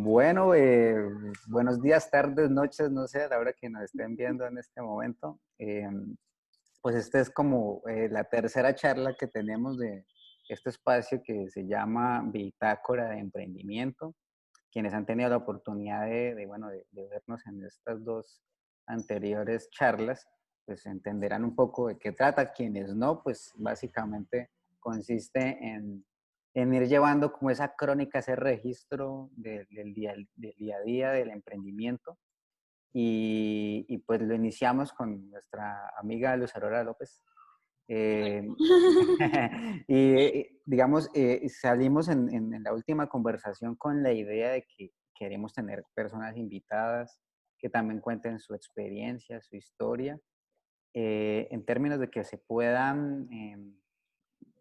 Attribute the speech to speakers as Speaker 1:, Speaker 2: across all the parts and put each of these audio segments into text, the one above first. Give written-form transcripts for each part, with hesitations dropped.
Speaker 1: Bueno, buenos días, tardes, noches, no sé, a la hora que nos estén viendo en este momento. Pues esta es como la tercera charla que tenemos de este espacio que se llama Bitácora de Emprendimiento. Quienes han tenido la oportunidad de vernos en estas dos anteriores charlas, pues entenderán un poco de qué trata. Quienes no, pues básicamente consiste en ir llevando como esa crónica, ese registro del día a día del emprendimiento. Pues lo iniciamos con nuestra amiga Luz Aurora López. Eh, digamos, salimos en la última conversación con la idea de que queremos tener personas invitadas que también cuenten su experiencia, su historia, en términos de que se puedan,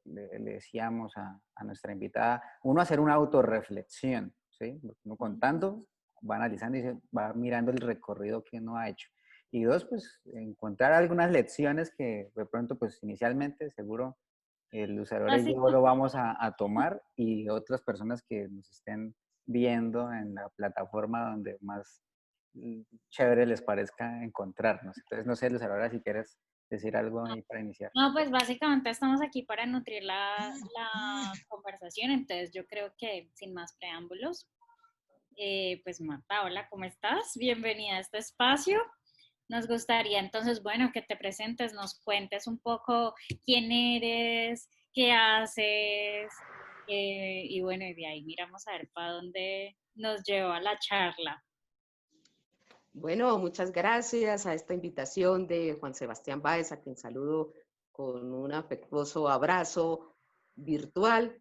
Speaker 1: le decíamos a nuestra invitada, uno, hacer una autorreflexión, ¿sí? Uno contando, va analizando y va mirando el recorrido que uno ha hecho. Y dos, pues encontrar algunas lecciones que de pronto, pues inicialmente, seguro, el usuario y yo lo vamos a tomar, y otras personas que nos estén viendo en la plataforma donde más chévere les parezca encontrarnos. Entonces, no sé, Luz Aurora, si quieres decir algo ahí para iniciar.
Speaker 2: No, pues básicamente estamos aquí para nutrir la conversación, entonces yo creo que sin más preámbulos, pues Marta, hola, ¿cómo estás? Bienvenida a este espacio. Nos gustaría entonces, bueno, que te presentes, nos cuentes un poco quién eres, qué haces, y bueno, y de ahí miramos a ver para dónde nos lleva la charla.
Speaker 3: Bueno, muchas gracias a esta invitación de Juan Sebastián Báez, a quien saludo con un afectuoso abrazo virtual.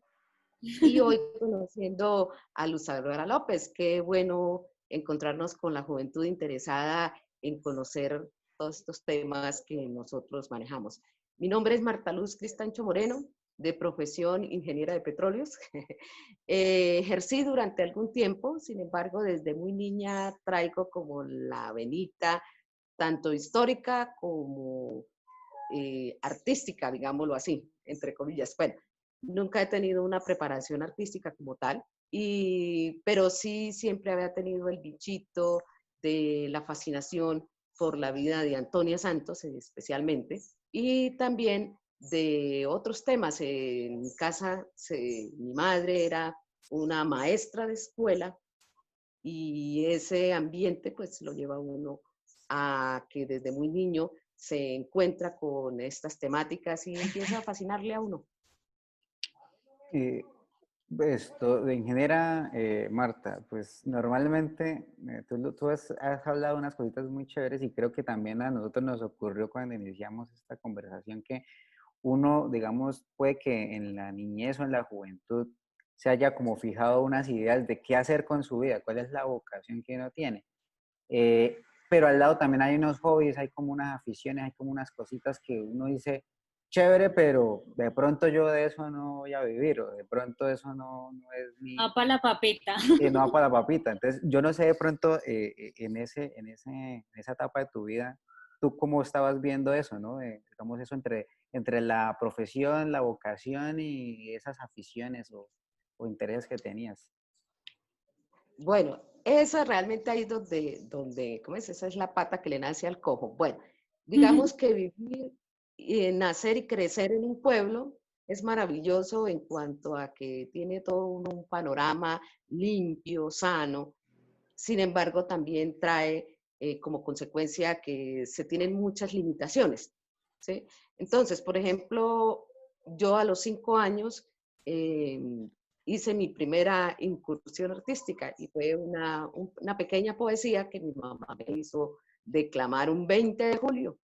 Speaker 3: Y hoy conociendo a Luz Aurora López, qué bueno encontrarnos con la juventud interesada en conocer todos estos temas que nosotros manejamos. Mi nombre es Marta Luz Cristancho Moreno, de profesión ingeniera de petróleos. Ejercí durante algún tiempo, sin embargo, desde muy niña traigo como la venita, tanto histórica como artística, digámoslo así, entre comillas. Bueno, nunca he tenido una preparación artística como tal, pero sí siempre había tenido el bichito de la fascinación por la vida de Antonia Santos, especialmente, y también de otros temas. En mi casa, mi madre era una maestra de escuela y ese ambiente pues lo lleva a uno a que desde muy niño se encuentra con estas temáticas y empieza a fascinarle a uno.
Speaker 1: Esto de ingeniera, Marta, pues normalmente tú has hablado unas cositas muy chéveres, y creo que también a nosotros nos ocurrió cuando iniciamos esta conversación que uno, digamos, puede que en la niñez o en la juventud se haya como fijado unas ideas de qué hacer con su vida, cuál es la vocación que uno tiene. Eh, pero al lado también hay unos hobbies, hay como unas aficiones, hay como unas cositas que uno dice, chévere, pero de pronto yo de eso no voy a vivir, o de pronto eso no es mi,
Speaker 2: Va para la papita.
Speaker 1: no va para la papita. Entonces, yo no sé de pronto en esa etapa de tu vida, tú cómo estabas viendo eso, ¿no? Digamos eso entre la profesión, la vocación y esas aficiones o intereses que tenías.
Speaker 3: Bueno, eso realmente ahí donde, ¿cómo es? Esa es la pata que le nace al cojo. Bueno, digamos que vivir, nacer y crecer en un pueblo es maravilloso en cuanto a que tiene todo un panorama limpio, sano. Sin embargo, también trae como consecuencia que se tienen muchas limitaciones, ¿sí? Entonces, por ejemplo, yo a los 5 años eh, hice mi primera incursión artística y fue una pequeña poesía que mi mamá me hizo declamar un 20 de julio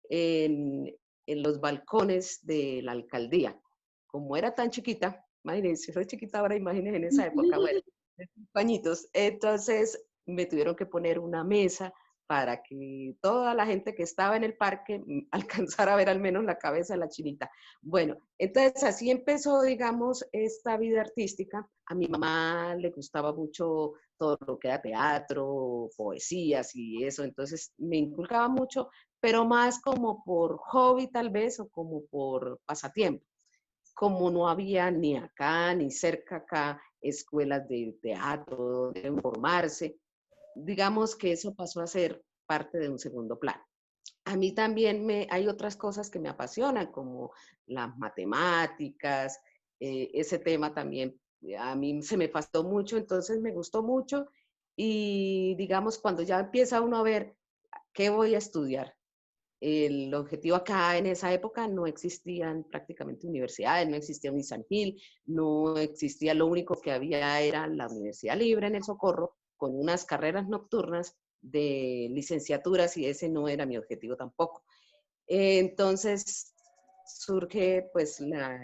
Speaker 3: en, en los balcones de la alcaldía. Como era tan chiquita, imagínense, soy chiquita ahora, imagínense en esa época, bueno, de 5 añitos, entonces me tuvieron que poner una mesa para que toda la gente que estaba en el parque alcanzara a ver al menos la cabeza de la chinita. Bueno, entonces así empezó, digamos, esta vida artística. A mi mamá le gustaba mucho todo lo que era teatro, poesías y eso, entonces me inculcaba mucho, pero más como por hobby tal vez o como por pasatiempo. Como no había ni acá ni cerca acá escuelas de teatro, donde formarse. Digamos que eso pasó a ser parte de un segundo plano. A mí también hay otras cosas que me apasionan, como las matemáticas, ese tema también a mí se me pasó mucho, entonces me gustó mucho y digamos cuando ya empieza uno a ver qué voy a estudiar, el objetivo acá en esa época no existían prácticamente universidades, no existía un San Gil, no existía, lo único que había era la Universidad Libre en El Socorro, con unas carreras nocturnas de licenciaturas y ese no era mi objetivo tampoco. Entonces surge pues la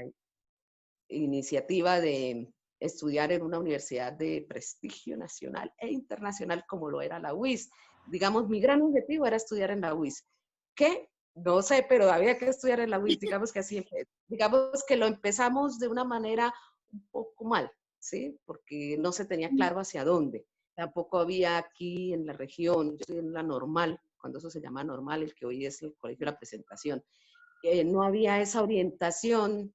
Speaker 3: iniciativa de estudiar en una universidad de prestigio nacional e internacional como lo era la UIS. Digamos, mi gran objetivo era estudiar en la UIS. ¿Qué? No sé, pero había que estudiar en la UIS, digamos que así, digamos que lo empezamos de una manera un poco mal, ¿sí? Porque no se tenía claro hacia dónde. Tampoco había aquí en la región, yo estoy en la normal, cuando eso se llama normal, el que hoy es el Colegio de la Presentación, no había esa orientación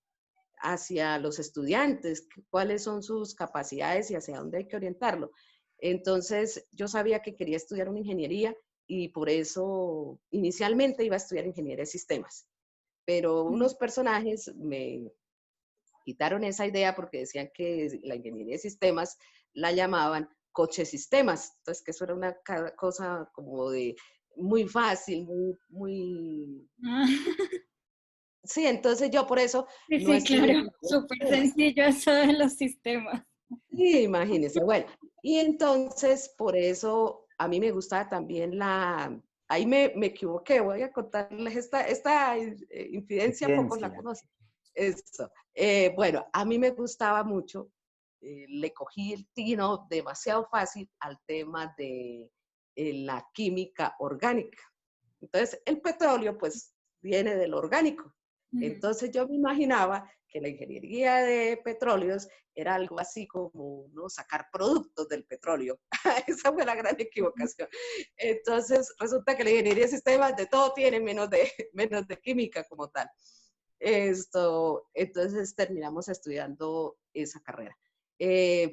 Speaker 3: hacia los estudiantes, cuáles son sus capacidades y hacia dónde hay que orientarlo. Entonces, yo sabía que quería estudiar una ingeniería y por eso inicialmente iba a estudiar ingeniería de sistemas. Pero unos personajes me quitaron esa idea porque decían que la ingeniería de sistemas la llamaban coche sistemas. Entonces, que eso era una cosa como de muy fácil, muy... Sí, entonces yo por eso
Speaker 2: Sí,
Speaker 3: no
Speaker 2: sí,
Speaker 3: estudié
Speaker 2: claro,
Speaker 3: ingeniería de
Speaker 2: súper
Speaker 3: sistemas.
Speaker 2: sencillo eso de los sistemas.
Speaker 3: Sí, imagínense. Bueno, y entonces por eso a mí me gustaba también ahí me equivoqué, voy a contarles esta infidencia, pocos la
Speaker 1: Ciencia.
Speaker 3: conocen. Eso. Bueno, a mí me gustaba mucho, le cogí el tino demasiado fácil al tema de la química orgánica. Entonces, el petróleo, pues, viene del orgánico. Entonces, yo me imaginaba que la ingeniería de petróleos era algo así como ¿no? sacar productos del petróleo. Esa fue la gran equivocación. Entonces, resulta que la ingeniería de sistemas de todo tiene menos de química como tal. Entonces, terminamos estudiando esa carrera.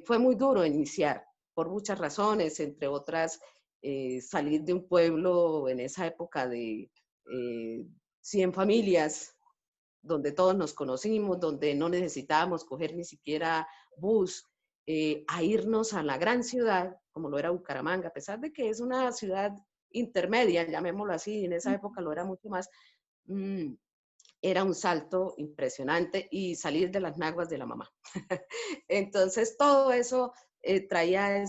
Speaker 3: Fue muy duro iniciar, por muchas razones, entre otras, salir de un pueblo en esa época de 100 familias, donde todos nos conocimos, donde no necesitábamos coger ni siquiera bus, a irnos a la gran ciudad, como lo era Bucaramanga, a pesar de que es una ciudad intermedia, llamémoslo así, en esa época lo era mucho más, era un salto impresionante y salir de las naguas de la mamá. Entonces, todo eso traía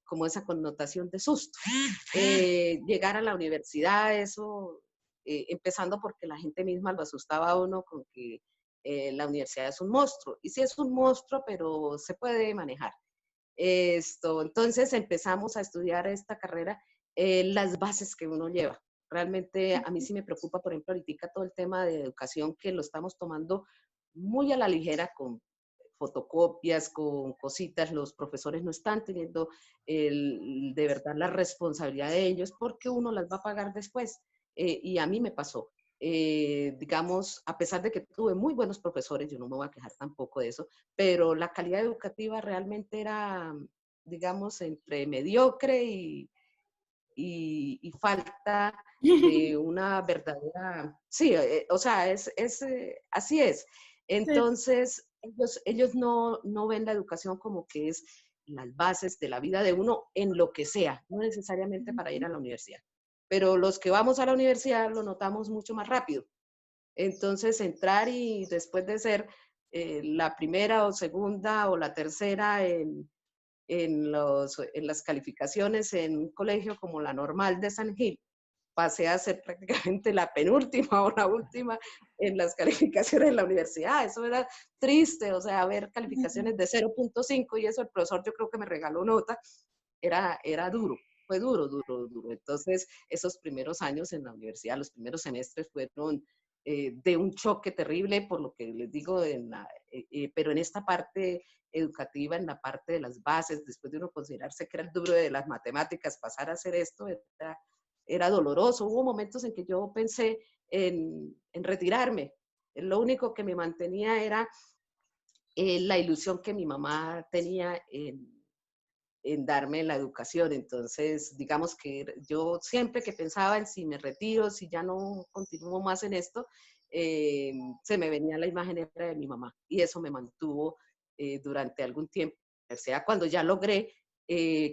Speaker 3: como esa connotación de susto. Llegar a la universidad, eso, empezando porque la gente misma lo asustaba a uno con que la universidad es un monstruo. Y sí es un monstruo, pero se puede manejar. Entonces empezamos a estudiar esta carrera, las bases que uno lleva. Realmente a mí sí me preocupa, por ejemplo, ahorita todo el tema de educación que lo estamos tomando muy a la ligera con fotocopias, con cositas, los profesores no están teniendo de verdad la responsabilidad de ellos porque uno las va a pagar después. Y a mí me pasó. Digamos, a pesar de que tuve muy buenos profesores, yo no me voy a quejar tampoco de eso, pero la calidad educativa realmente era, digamos, entre mediocre y falta de una verdadera, sí, o sea, así es.
Speaker 2: Sí.
Speaker 3: Entonces, ellos no ven la educación como que es las bases de la vida de uno en lo que sea, no necesariamente para ir a la universidad. Pero los que vamos a la universidad lo notamos mucho más rápido. Entonces, entrar y después de ser la primera o segunda o la tercera en las calificaciones en un colegio como la normal de San Gil, pasé a ser prácticamente la penúltima o la última en las calificaciones de la universidad. Eso era triste, o sea, ver calificaciones de 0.5 y eso el profesor yo creo que me regaló nota, era duro. Fue duro, duro, duro. Entonces, esos primeros años en la universidad, los primeros semestres fueron de un choque terrible, por lo que les digo, pero en esta parte educativa, en la parte de las bases, después de uno considerarse que era el duro de las matemáticas, pasar a hacer esto era doloroso. Hubo momentos en que yo pensé en retirarme. Lo único que me mantenía era la ilusión que mi mamá tenía en darme la educación. Entonces, digamos que yo siempre que pensaba en si me retiro, si ya no continúo más en esto, se me venía la imagen de mi mamá y eso me mantuvo durante algún tiempo. O sea, cuando ya logré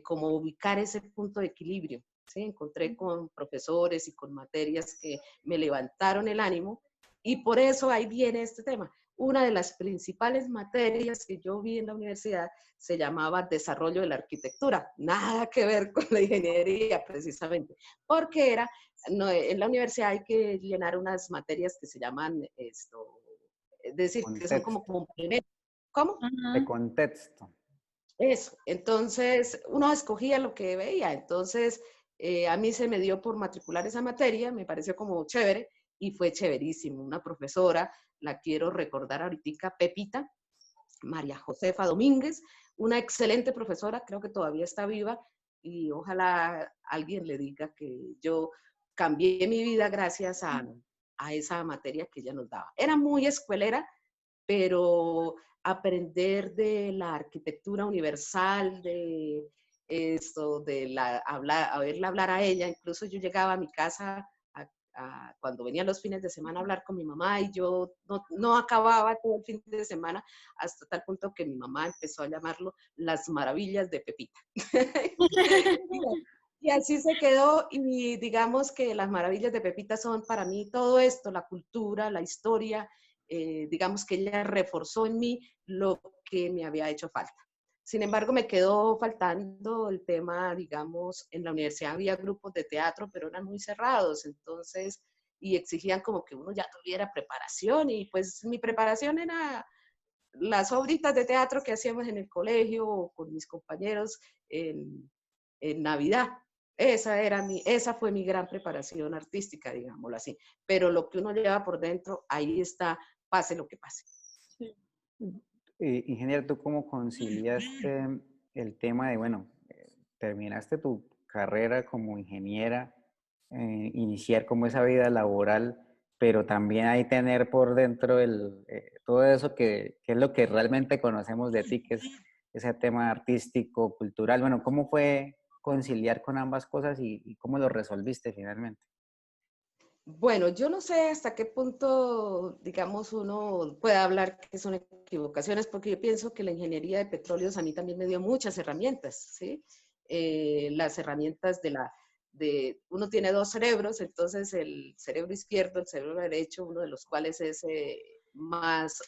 Speaker 3: como ubicar ese punto de equilibrio, ¿sí? Encontré con profesores y con materias que me levantaron el ánimo y por eso ahí viene este tema. Una de las principales materias que yo vi en la universidad se llamaba Desarrollo de la Arquitectura, nada que ver con la ingeniería precisamente, porque era, no, en la universidad hay que llenar unas materias que se llaman esto, es decir, que son como
Speaker 1: Contexto,
Speaker 3: complementos. ¿Cómo?
Speaker 1: de
Speaker 2: Ajá.
Speaker 1: contexto.
Speaker 3: Eso, entonces uno escogía lo que veía, entonces a mí se me dio por matricular esa materia, me pareció como chévere y fue chéverísimo. Una profesora, la quiero recordar ahorita, Pepita, María Josefa Domínguez, una excelente profesora, creo que todavía está viva y ojalá alguien le diga que yo cambié mi vida gracias a esa materia que ella nos daba. Era muy escuelera, pero aprender de la arquitectura universal, de esto, de oírla hablar a ella, incluso yo llegaba a mi casa cuando venían los fines de semana a hablar con mi mamá y yo no acababa todo el fin de semana hasta tal punto que mi mamá empezó a llamarlo las maravillas de Pepita. Y así se quedó y digamos que las maravillas de Pepita son para mí todo esto, la cultura, la historia, digamos que ella reforzó en mí lo que me había hecho falta. Sin embargo, me quedó faltando el tema, digamos, en la universidad había grupos de teatro, pero eran muy cerrados, entonces, y exigían como que uno ya tuviera preparación, y pues mi preparación era las obritas de teatro que hacíamos en el colegio o con mis compañeros en Navidad. Esa fue mi gran preparación artística, digámoslo así. Pero lo que uno lleva por dentro, ahí está, pase lo que pase.
Speaker 2: Sí.
Speaker 1: Ingeniero, ¿tú cómo conciliaste el tema de, bueno, terminaste tu carrera como ingeniera, iniciar como esa vida laboral, pero también ahí tener por dentro todo eso que es lo que realmente conocemos de ti, que es ese tema artístico, cultural? Bueno, ¿cómo fue conciliar con ambas cosas y cómo lo resolviste finalmente?
Speaker 3: Bueno, yo no sé hasta qué punto, digamos, uno puede hablar que son equivocaciones, porque yo pienso que la ingeniería de petróleos a mí también me dio muchas herramientas, ¿sí? Las herramientas uno tiene dos cerebros, entonces el cerebro izquierdo, el cerebro derecho, uno de los cuales es más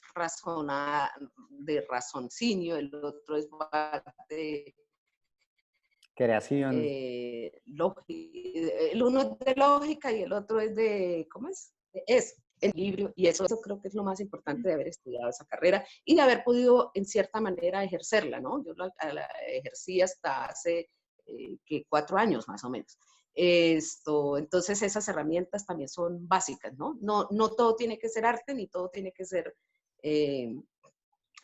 Speaker 3: de raciocinio, el otro es más de
Speaker 1: Creación.
Speaker 3: el uno es de lógica y el otro es de, ¿cómo es? Es el equilibrio, y eso creo que es lo más importante de haber estudiado esa carrera y de haber podido en cierta manera ejercerla, ¿no? Yo la ejercí hasta hace 4 años más o menos. Entonces esas herramientas también son básicas, ¿no? No todo tiene que ser arte, ni todo tiene que ser eh,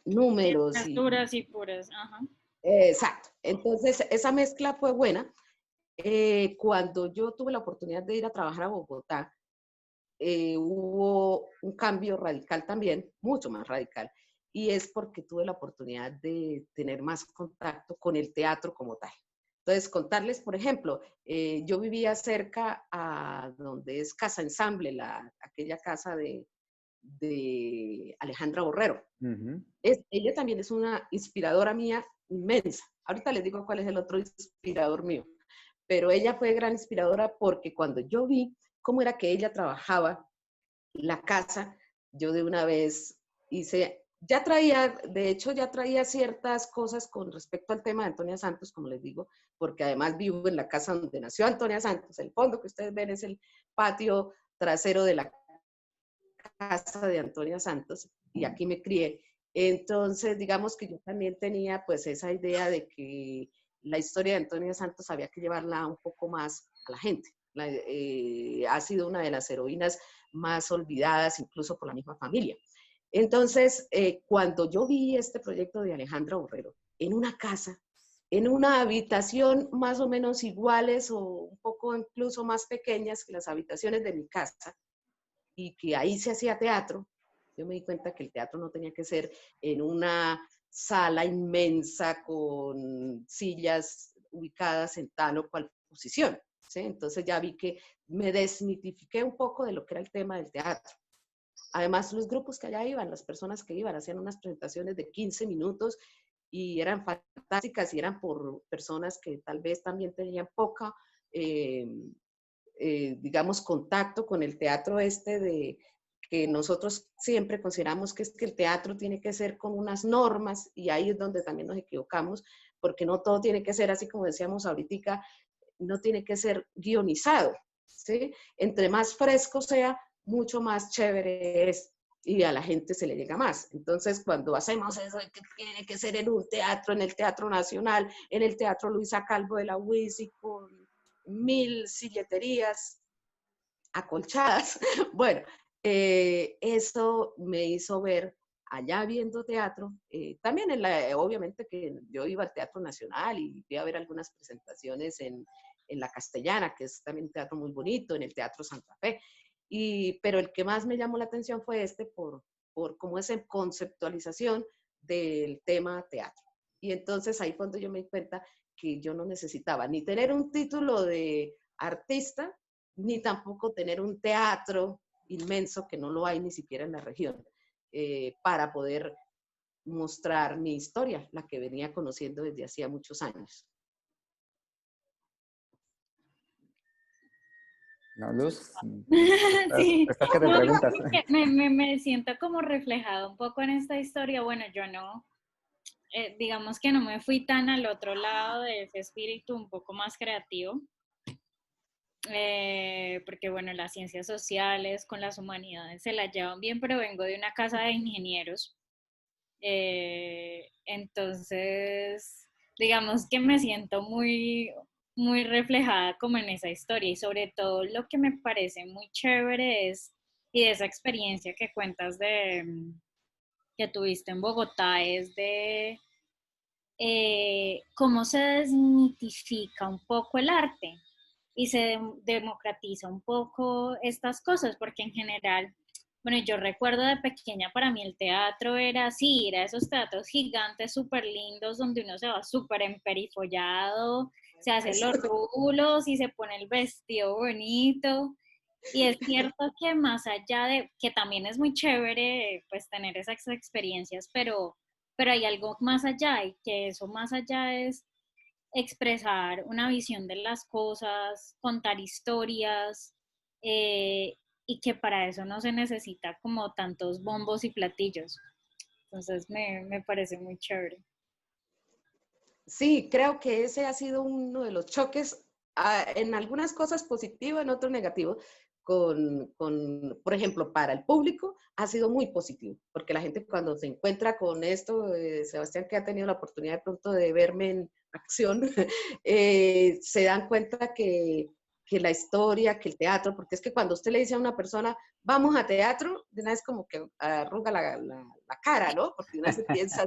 Speaker 3: números
Speaker 2: Texturas y puras, ajá.
Speaker 3: exacto. Entonces esa mezcla fue buena. Cuando yo tuve la oportunidad de ir a trabajar a Bogotá, hubo un cambio radical también, mucho más radical, y es porque tuve la oportunidad de tener más contacto con el teatro como tal. Entonces, contarles, por ejemplo, yo vivía cerca a donde es Casa Ensamble, aquella casa de Alejandra Borrero.
Speaker 1: Ujú.
Speaker 3: Ella también es una inspiradora mía inmensa. Ahorita les digo cuál es el otro inspirador mío, pero ella fue gran inspiradora porque cuando yo vi cómo era que ella trabajaba la casa, yo de una vez hice, de hecho ya traía ciertas cosas con respecto al tema de Antonia Santos, como les digo, porque además vivo en la casa donde nació Antonia Santos. El fondo que ustedes ven es el patio trasero de la casa de Antonia Santos y aquí me crié. Entonces, digamos que yo también tenía pues esa idea de que la historia de Antonia Santos había que llevarla un poco más a la gente. Ha sido una de las heroínas más olvidadas incluso por la misma familia. Entonces, cuando yo vi este proyecto de Alejandra Borrero en una casa, en una habitación más o menos iguales o un poco incluso más pequeñas que las habitaciones de mi casa, y que ahí se hacía teatro, Yo me di cuenta que el teatro no tenía que ser en una sala inmensa con sillas ubicadas en tal o cual posición, ¿sí? Entonces ya vi que me desmitifiqué un poco de lo que era el tema del teatro. Además, los grupos que allá iban, las personas que iban, hacían unas presentaciones de 15 minutos y eran fantásticas y eran por personas que tal vez también tenían poca, eh, digamos, contacto con el teatro este de que nosotros siempre consideramos que es que el teatro tiene que ser con unas normas y ahí es donde también nos equivocamos, porque no todo tiene que ser así como decíamos ahorita, no tiene que ser guionizado, ¿sí? Entre más fresco sea, mucho más chévere es y a la gente se le llega más. Entonces, cuando hacemos eso, que tiene que ser en un teatro, en el Teatro Nacional, en el Teatro Luisa Calvo de la UIS y con 1000 silleterías acolchadas, bueno, eso me hizo ver allá viendo teatro, también obviamente que yo iba al Teatro Nacional y fui a ver algunas presentaciones en la Castellana, que es también un teatro muy bonito, en el Teatro Santa Fe, pero el que más me llamó la atención fue por cómo es en conceptualización del tema teatro. Y entonces ahí cuando yo me di cuenta que yo no necesitaba ni tener un título de artista, ni tampoco tener un teatro inmenso, que no lo hay ni siquiera en la región, para poder mostrar mi historia, la que venía conociendo desde hacía muchos años.
Speaker 1: No, Luz,
Speaker 2: Sí,
Speaker 1: estas que te
Speaker 2: no,
Speaker 1: preguntas.
Speaker 2: me siento como reflejada un poco en esta historia. Bueno, yo no, digamos que no me fui tan al otro lado de ese espíritu un poco más creativo, porque bueno, las ciencias sociales con las humanidades se las llevan bien, pero vengo de una casa de ingenieros. Entonces, digamos que me siento muy reflejada como en esa historia y sobre todo lo que me parece muy chévere es, y de esa experiencia que cuentas que tuviste en Bogotá, es de cómo se desmitifica un poco el arte y se democratiza un poco estas cosas, porque en general, bueno, yo recuerdo de pequeña para mí el teatro era así, era esos teatros gigantes súper lindos donde uno se va súper emperifollado, se hace los rulos y se pone el vestido bonito. Y es cierto que más allá de, que también es muy chévere pues tener esas experiencias, pero hay algo más allá y que eso más allá es expresar una visión de las cosas, contar historias, y que para eso no se necesita como tantos bombos y platillos. Entonces me parece muy chévere.
Speaker 3: Sí, creo que ese ha sido uno de los choques, en algunas cosas positivo, en otros negativo, por ejemplo, para el público ha sido muy positivo, porque la gente cuando se encuentra con esto, Sebastián, que ha tenido la oportunidad de pronto de verme en acción, se dan cuenta que la historia, que el teatro, porque es que cuando usted le dice a una persona, vamos a teatro, de una vez como que arruga la cara, ¿no? Porque una se piensa,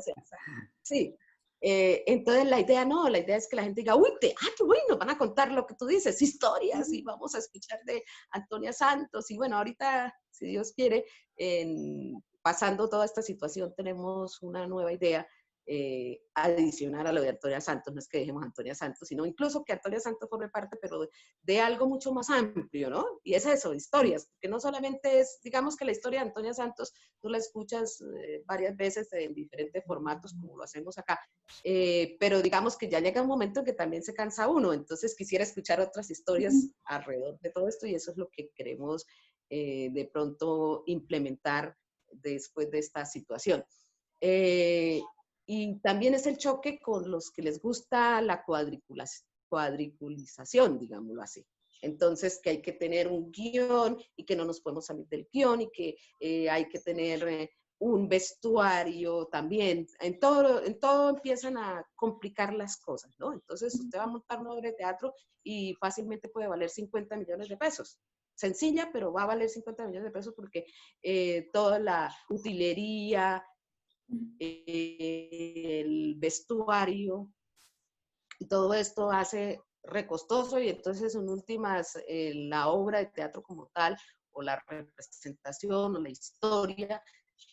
Speaker 3: sí. Entonces la idea no, la idea es que la gente diga, uy, teatro, bueno, van a contar lo que tú dices, historias, y vamos a escuchar de Antonia Santos, y bueno, ahorita, si Dios quiere, pasando toda esta situación, tenemos una nueva idea adicional a lo de Antonia Santos, no es que dejemos a Antonia Santos, sino incluso que Antonia Santos forme parte, pero de algo mucho más amplio, ¿no? Y es eso, historias, porque no solamente es, digamos que la historia de Antonia Santos, tú la escuchas varias veces en diferentes formatos, como lo hacemos acá, pero digamos que ya llega un momento en que también se cansa uno, entonces quisiera escuchar otras historias alrededor de todo esto y eso es lo que queremos de pronto implementar después de esta situación. Y también es el choque con los que les gusta la cuadriculización, digámoslo así. Entonces, que hay que tener un guión y que no nos podemos salir del guión y que hay que tener un vestuario también. En todo empiezan a complicar las cosas, ¿no? Entonces, usted va a montar una obra de teatro y fácilmente puede valer 50 millones de pesos. Sencilla, pero va a valer 50 millones de pesos porque toda la utilería, el vestuario, y todo esto hace recostoso y entonces en últimas la obra de teatro como tal o la representación o la historia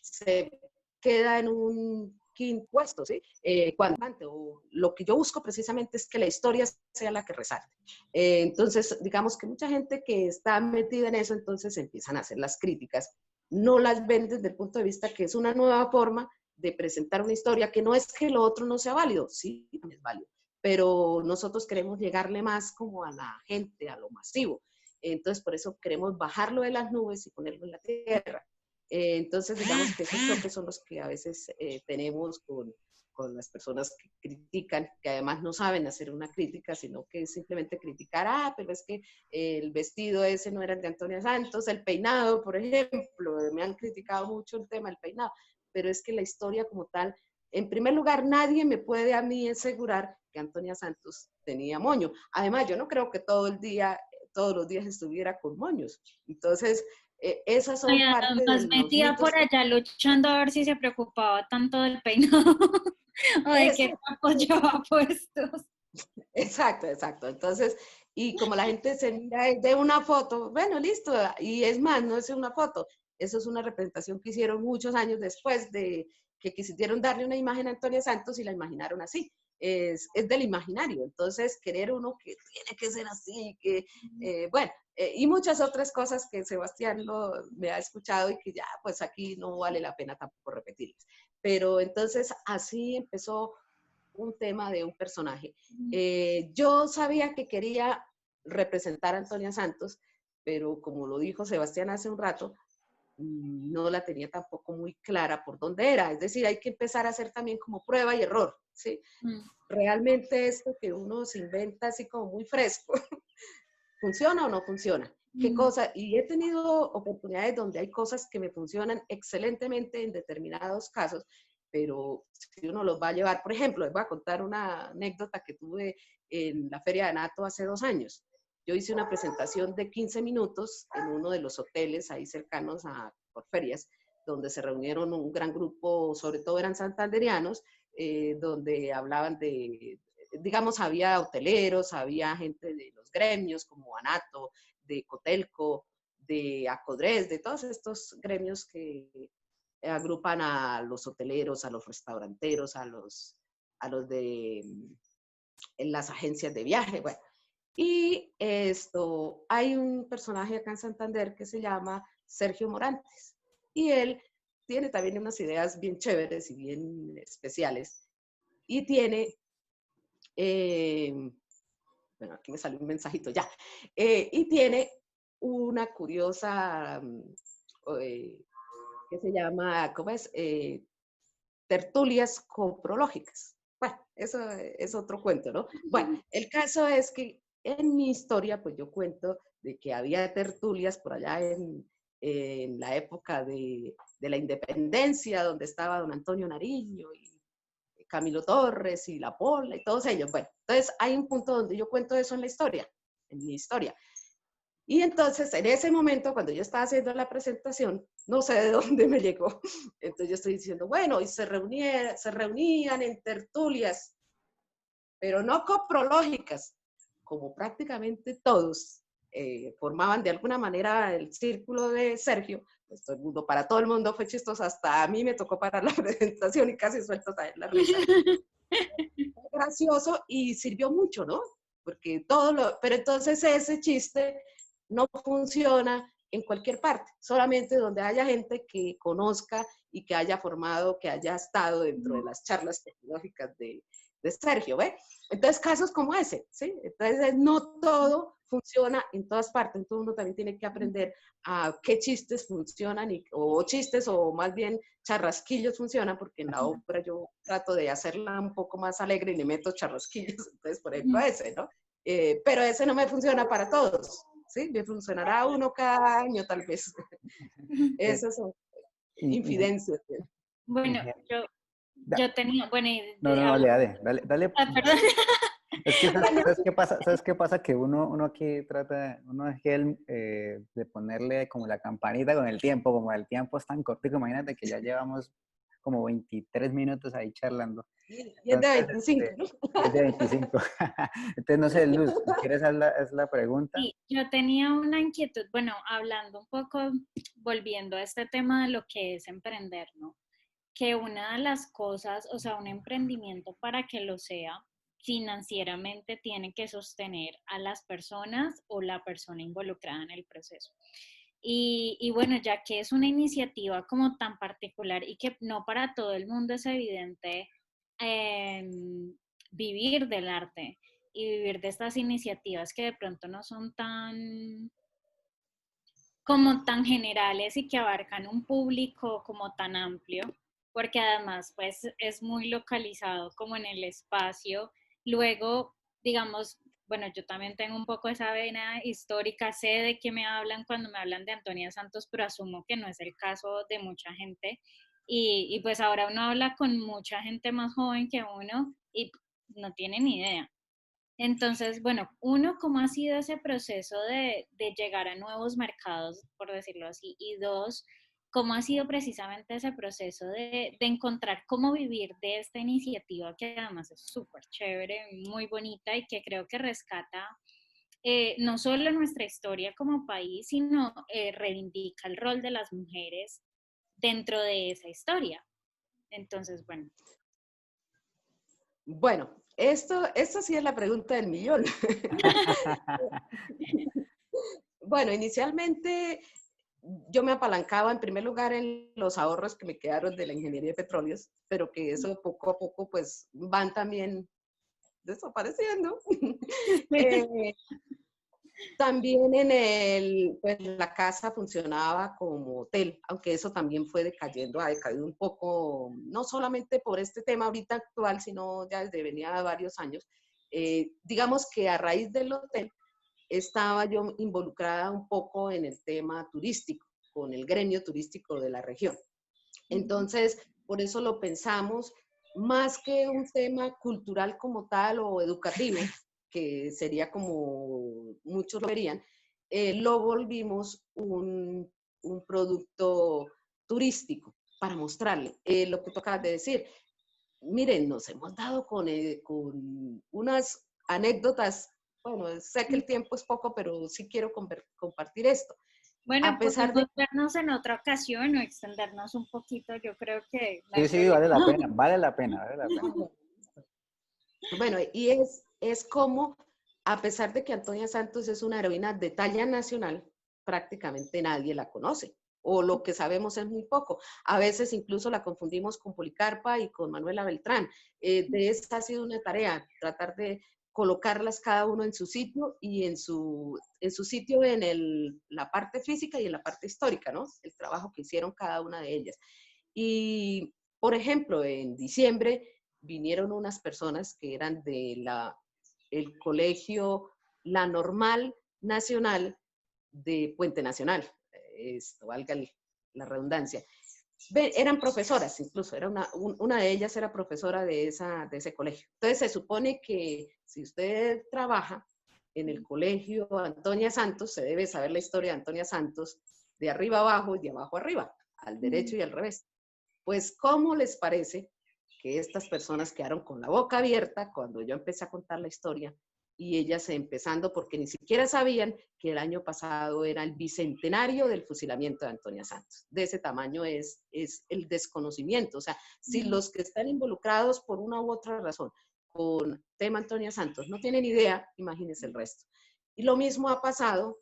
Speaker 3: se queda en un quinto puesto, ¿sí? O lo que yo busco precisamente es que la historia sea la que resalte. Entonces, digamos que mucha gente que está metida en eso, entonces empiezan a hacer las críticas, no las ven desde el punto de vista que es una nueva forma de presentar una historia, que no es que lo otro no sea válido, sí, es válido, pero nosotros queremos llegarle más como a la gente, a lo masivo. Entonces, por eso queremos bajarlo de las nubes y ponerlo en la tierra. Entonces, digamos que esos choques son los que a veces tenemos con las personas que critican, que además no saben hacer una crítica, sino que simplemente criticar, pero es que el vestido ese no era el de Antonia Santos, el peinado, por ejemplo, me han criticado mucho el tema del peinado, pero es que la historia como tal, en primer lugar, nadie me puede a mí asegurar que Antonia Santos tenía moño. Además, yo no creo que todos los días estuviera con moños. Entonces, esas son
Speaker 2: Oiga,
Speaker 3: parte de
Speaker 2: más
Speaker 3: los
Speaker 2: metida
Speaker 3: mitos.
Speaker 2: por allá luchando a ver si se preocupaba tanto del peinado o de qué capos llevaba puestos.
Speaker 3: Exacto, exacto. Entonces, y como la gente se mira de una foto, bueno, listo, y es más, no es una foto, eso es una representación que hicieron muchos años después de que quisieron darle una imagen a Antonia Santos y la imaginaron así. Es del imaginario, entonces querer uno que tiene que ser así, que, bueno, y muchas otras cosas que Sebastián me ha escuchado y que ya, pues aquí no vale la pena tampoco repetirles. Pero entonces así empezó un tema de un personaje. Yo sabía que quería representar a Antonia Santos, pero como lo dijo Sebastián hace un rato, no la tenía tampoco muy clara por dónde era. Es decir, hay que empezar a hacer también como prueba y error, ¿sí? Realmente esto que uno se inventa así como muy fresco, ¿funciona o no funciona? ¿Qué cosa? Y he tenido oportunidades donde hay cosas que me funcionan excelentemente en determinados casos, pero si uno los va a llevar, por ejemplo, les voy a contar una anécdota que tuve en la Feria de Anato hace 2 años. Yo hice una presentación de 15 minutos en uno de los hoteles ahí cercanos a por ferias, donde se reunieron un gran grupo, sobre todo eran santanderianos, donde hablaban de, digamos, había hoteleros, había gente de los gremios como Anato, de Cotelco, de Acodres, de todos estos gremios que agrupan a los hoteleros, a los restauranteros, a los de en las agencias de viaje, bueno. Y hay un personaje acá en Santander que se llama Sergio Morantes, y él tiene también unas ideas bien chéveres y bien especiales, y tiene bueno, aquí me salió un mensajito ya, y tiene una curiosa, que se llama, ¿cómo es? Tertulias coprológicas. Bueno, eso es otro cuento, ¿no? Bueno, el caso es que en mi historia, pues yo cuento de que había tertulias por allá en la época de la independencia, donde estaba don Antonio Nariño y Camilo Torres y La Pola y todos ellos. Bueno, entonces hay un punto donde yo cuento eso en la historia, en mi historia. Y entonces, en ese momento, cuando yo estaba haciendo la presentación, no sé de dónde me llegó. Entonces yo estoy diciendo, bueno, y se reunían en tertulias, pero no coprológicas, como prácticamente todos formaban de alguna manera el círculo de Sergio, pues todo el mundo, para todo el mundo fue chistoso, hasta a mí me tocó parar la presentación y casi suelto a la risa. Fue gracioso y sirvió mucho, ¿no? Porque pero entonces ese chiste no funciona en cualquier parte, solamente donde haya gente que conozca y que haya formado, que haya estado dentro de las charlas tecnológicas de Sergio, ¿ve? Entonces, casos como ese, ¿sí? Entonces, no todo funciona en todas partes, entonces uno también tiene que aprender a qué chistes funcionan, o chistes, o más bien charrasquillos funcionan, porque en la obra yo trato de hacerla un poco más alegre y le meto charrasquillos, entonces, por ejemplo, ese, ¿no? Pero ese no me funciona para todos, ¿sí? Me funcionará uno cada año, tal vez. Esas son infidencias.
Speaker 2: Bueno, yo tenía, bueno,
Speaker 1: no, dale.
Speaker 2: perdón.
Speaker 1: Es que, ¿sabes qué pasa? ¿Sabes qué pasa? Que uno aquí uno es de ponerle como la campanita con el tiempo, como el tiempo es tan corto, imagínate que ya llevamos como 23 minutos ahí charlando.
Speaker 3: Y es de 25, ¿no?
Speaker 1: Es de 25. Entonces, no sé, Luz, si quieres haz la pregunta.
Speaker 2: Sí, yo tenía una inquietud, bueno, hablando un poco, volviendo a este tema de lo que es emprender, ¿no? Que una de las cosas, o sea, un emprendimiento para que lo sea, financieramente tiene que sostener a las personas o la persona involucrada en el proceso. Y bueno, ya que es una iniciativa como tan particular y que no para todo el mundo es evidente eh, vivir del arte y vivir de estas iniciativas que de pronto no son tan como tan generales y que abarcan un público como tan amplio, porque además pues es muy localizado como en el espacio. Luego, digamos, bueno, yo también tengo un poco esa vena histórica, sé de qué me hablan cuando me hablan de Antonia Santos, pero asumo que no es el caso de mucha gente. Y pues ahora uno habla con mucha gente más joven que uno y no tiene ni idea. Entonces, bueno, uno, ¿cómo ha sido ese proceso de llegar a nuevos mercados, por decirlo así? Y dos, ¿cómo ha sido precisamente ese proceso de encontrar cómo vivir de esta iniciativa que además es súper chévere, muy bonita y que creo que rescata no solo nuestra historia como país, sino reivindica el rol de las mujeres dentro de esa historia? Entonces, bueno.
Speaker 3: Bueno, esto sí es la pregunta del millón. Bueno, inicialmente yo me apalancaba en primer lugar en los ahorros que me quedaron de la ingeniería de petróleos, pero que eso poco a poco pues van también desapareciendo. También pues la casa funcionaba como hotel, aunque eso también fue decayendo, ha decaído un poco, no solamente por este tema ahorita actual, sino ya desde venía de varios años. Digamos que a raíz del hotel estaba yo involucrada un poco en el tema turístico, con el gremio turístico de la región. Entonces, por eso lo pensamos más que un tema cultural como tal o educativo, que sería como muchos lo verían, lo volvimos un producto turístico para mostrarle lo que tú acabas de decir. Miren, nos hemos dado con unas anécdotas. Bueno, sé que el tiempo es poco, pero sí quiero compartir esto.
Speaker 2: Bueno,
Speaker 3: A pesar
Speaker 2: podemos
Speaker 3: de...
Speaker 2: vernos en otra ocasión o extendernos un poquito, yo creo que no hay
Speaker 1: Sí, sí,
Speaker 2: problema.
Speaker 1: vale la pena, vale la pena, vale la pena.
Speaker 3: Bueno, y es como, a pesar de que Antonia Santos es una heroína de talla nacional, prácticamente nadie la conoce, o lo que sabemos es muy poco. A veces incluso la confundimos con Policarpa y con Manuela Beltrán. De esta ha sido una tarea, tratar de colocarlas cada uno en su sitio y en su sitio en la parte física y en la parte histórica, ¿no? El trabajo que hicieron cada una de ellas. Y, por ejemplo, en diciembre vinieron unas personas que eran el colegio La Normal Nacional de Puente Nacional, esto valga la redundancia. Eran profesoras incluso, una de ellas era profesora de ese colegio. Entonces se supone que si usted trabaja en el colegio Antonia Santos, se debe saber la historia de Antonia Santos de arriba abajo y de abajo arriba, al derecho y al revés. Pues, ¿cómo les parece que estas personas quedaron con la boca abierta cuando yo empecé a contar la historia y ellas empezando porque ni siquiera sabían que el año pasado era el bicentenario del fusilamiento de Antonia Santos? De ese tamaño es el desconocimiento. O sea, si los que están involucrados por una u otra razón con tema Antonia Santos no tienen idea, imagínense el resto. Y lo mismo ha pasado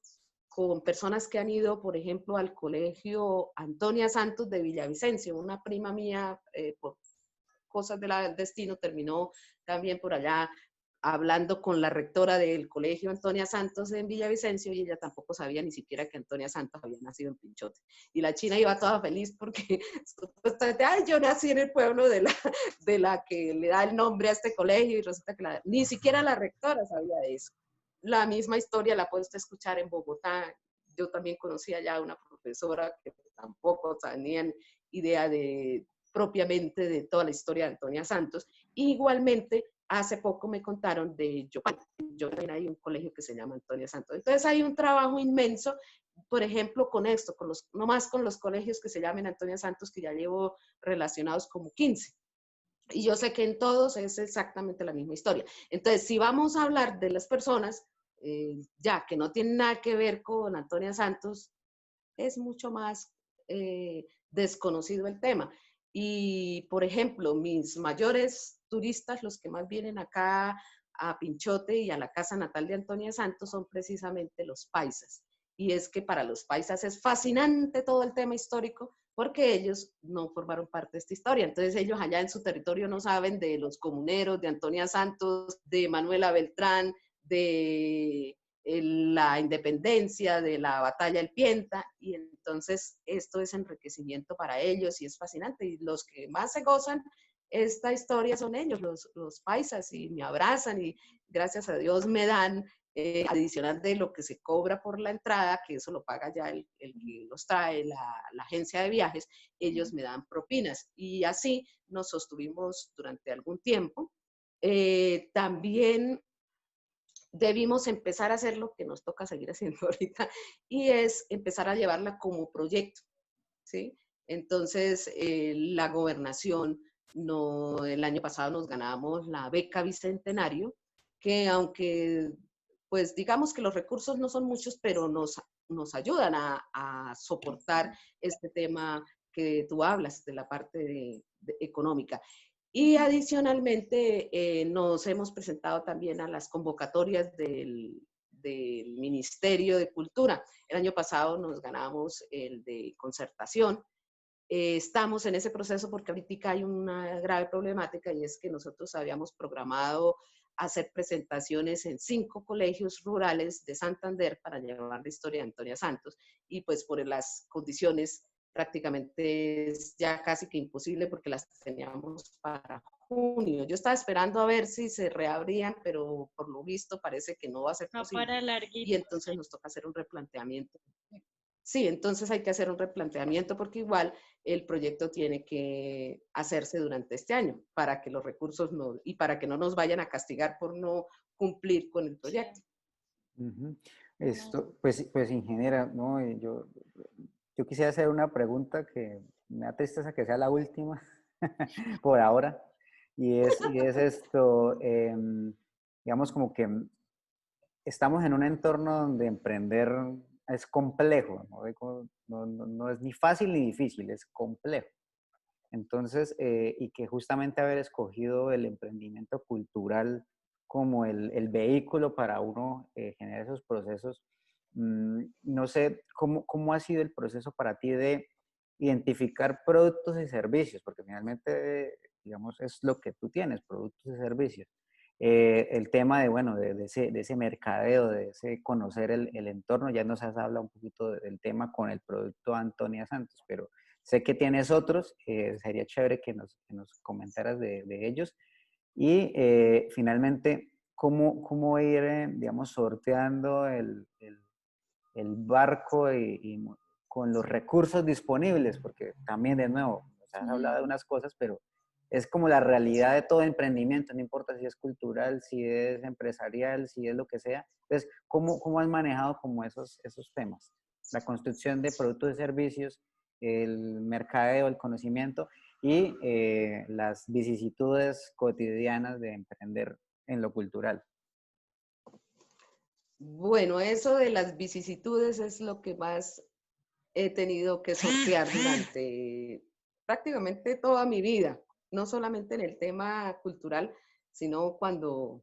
Speaker 3: con personas que han ido, por ejemplo, al colegio Antonia Santos de Villavicencio. Una prima mía, por cosas del destino, terminó también por allá hablando con la rectora del colegio Antonia Santos en Villavicencio y ella tampoco sabía ni siquiera que Antonia Santos había nacido en Pinchote. Y la china iba toda feliz porque supuestamente, ay, yo nací en el pueblo de la que le da el nombre a este colegio y resulta que ni siquiera la rectora sabía de eso. La misma historia la puede usted escuchar en Bogotá. Yo también conocía ya una profesora que tampoco tenían idea propiamente de toda la historia de Antonia Santos. Igualmente, hace poco me contaron de Yopal. Yo también hay un colegio que se llama Antonia Santos. Entonces hay un trabajo inmenso por ejemplo, con esto, no más con los colegios que se llamen Antonia Santos, que ya llevo relacionados como 15. Y yo sé que en todos es exactamente la misma historia. Entonces, si vamos a hablar de las personas, ya que no tienen nada que ver con Antonia Santos, es mucho más desconocido el tema. Y, por ejemplo, mis mayores turistas, los que más vienen acá a Pinchote y a la casa natal de Antonia Santos, son precisamente los paisas. Y es que para los paisas es fascinante todo el tema histórico porque ellos no formaron parte de esta historia. Entonces ellos allá en su territorio no saben de los comuneros, de Antonia Santos, de Manuela Beltrán, de la independencia, de la batalla del Pienta, y entonces esto es enriquecimiento para ellos y es fascinante. Y los que más se gozan esta historia son ellos, los paisas, y me abrazan y gracias a Dios me dan adicional de lo que se cobra por la entrada, que eso lo paga ya el que los trae, la agencia de viajes, ellos me dan propinas. Y así nos sostuvimos durante algún tiempo. También debimos empezar a hacer lo que nos toca seguir haciendo ahorita, y es empezar a llevarla como proyecto, ¿sí? Entonces, la gobernación, el año pasado nos ganamos la beca Bicentenario, que aunque, pues digamos que los recursos no son muchos, pero nos ayudan a soportar este tema que tú hablas de la parte económica. Y adicionalmente nos hemos presentado también a las convocatorias del Ministerio de Cultura. El año pasado nos ganamos el de concertación. Estamos en ese proceso porque ahorita hay una grave problemática, y es que nosotros habíamos programado hacer presentaciones en 5 colegios rurales de Santander para llevar la historia de Antonia Santos, y pues por las condiciones prácticamente es ya casi que imposible porque las teníamos para junio. Yo estaba esperando a ver si se reabrían, pero por lo visto parece que no va a ser posible.
Speaker 2: Para larguito.
Speaker 3: Y entonces nos toca hacer un replanteamiento. Sí, entonces hay que hacer un replanteamiento porque igual el proyecto tiene que hacerse durante este año para que los recursos no, y para que no nos vayan a castigar por no cumplir con el proyecto.
Speaker 1: Esto, pues ingeniera, ¿no? Yo quisiera hacer una pregunta que me da tristeza que sea la última por ahora, y es esto, digamos como que estamos en un entorno donde emprender es complejo, no es ni fácil ni difícil, es complejo. Entonces, y que justamente haber escogido el emprendimiento cultural como el vehículo para uno generar esos procesos, no sé cómo ha sido el proceso para ti de identificar productos y servicios, porque finalmente, digamos, es lo que tú tienes, productos y servicios. El tema de, bueno, de ese mercadeo, de ese conocer el entorno, ya nos has hablado un poquito del tema con el producto Antonia Santos, pero sé que tienes otros, sería chévere que nos comentaras de ellos. Y finalmente, ¿cómo ir, digamos, sorteando el barco con los recursos disponibles? Porque también, de nuevo, nos has hablado de unas cosas, pero es como la realidad de todo emprendimiento, no importa si es cultural, si es empresarial, si es lo que sea. Entonces, ¿cómo has manejado como esos temas? La construcción de productos y servicios, el mercadeo, el conocimiento y las vicisitudes cotidianas de emprender en lo cultural.
Speaker 3: Bueno, eso de las vicisitudes es lo que más he tenido que sortear durante prácticamente toda mi vida, no solamente en el tema cultural, sino cuando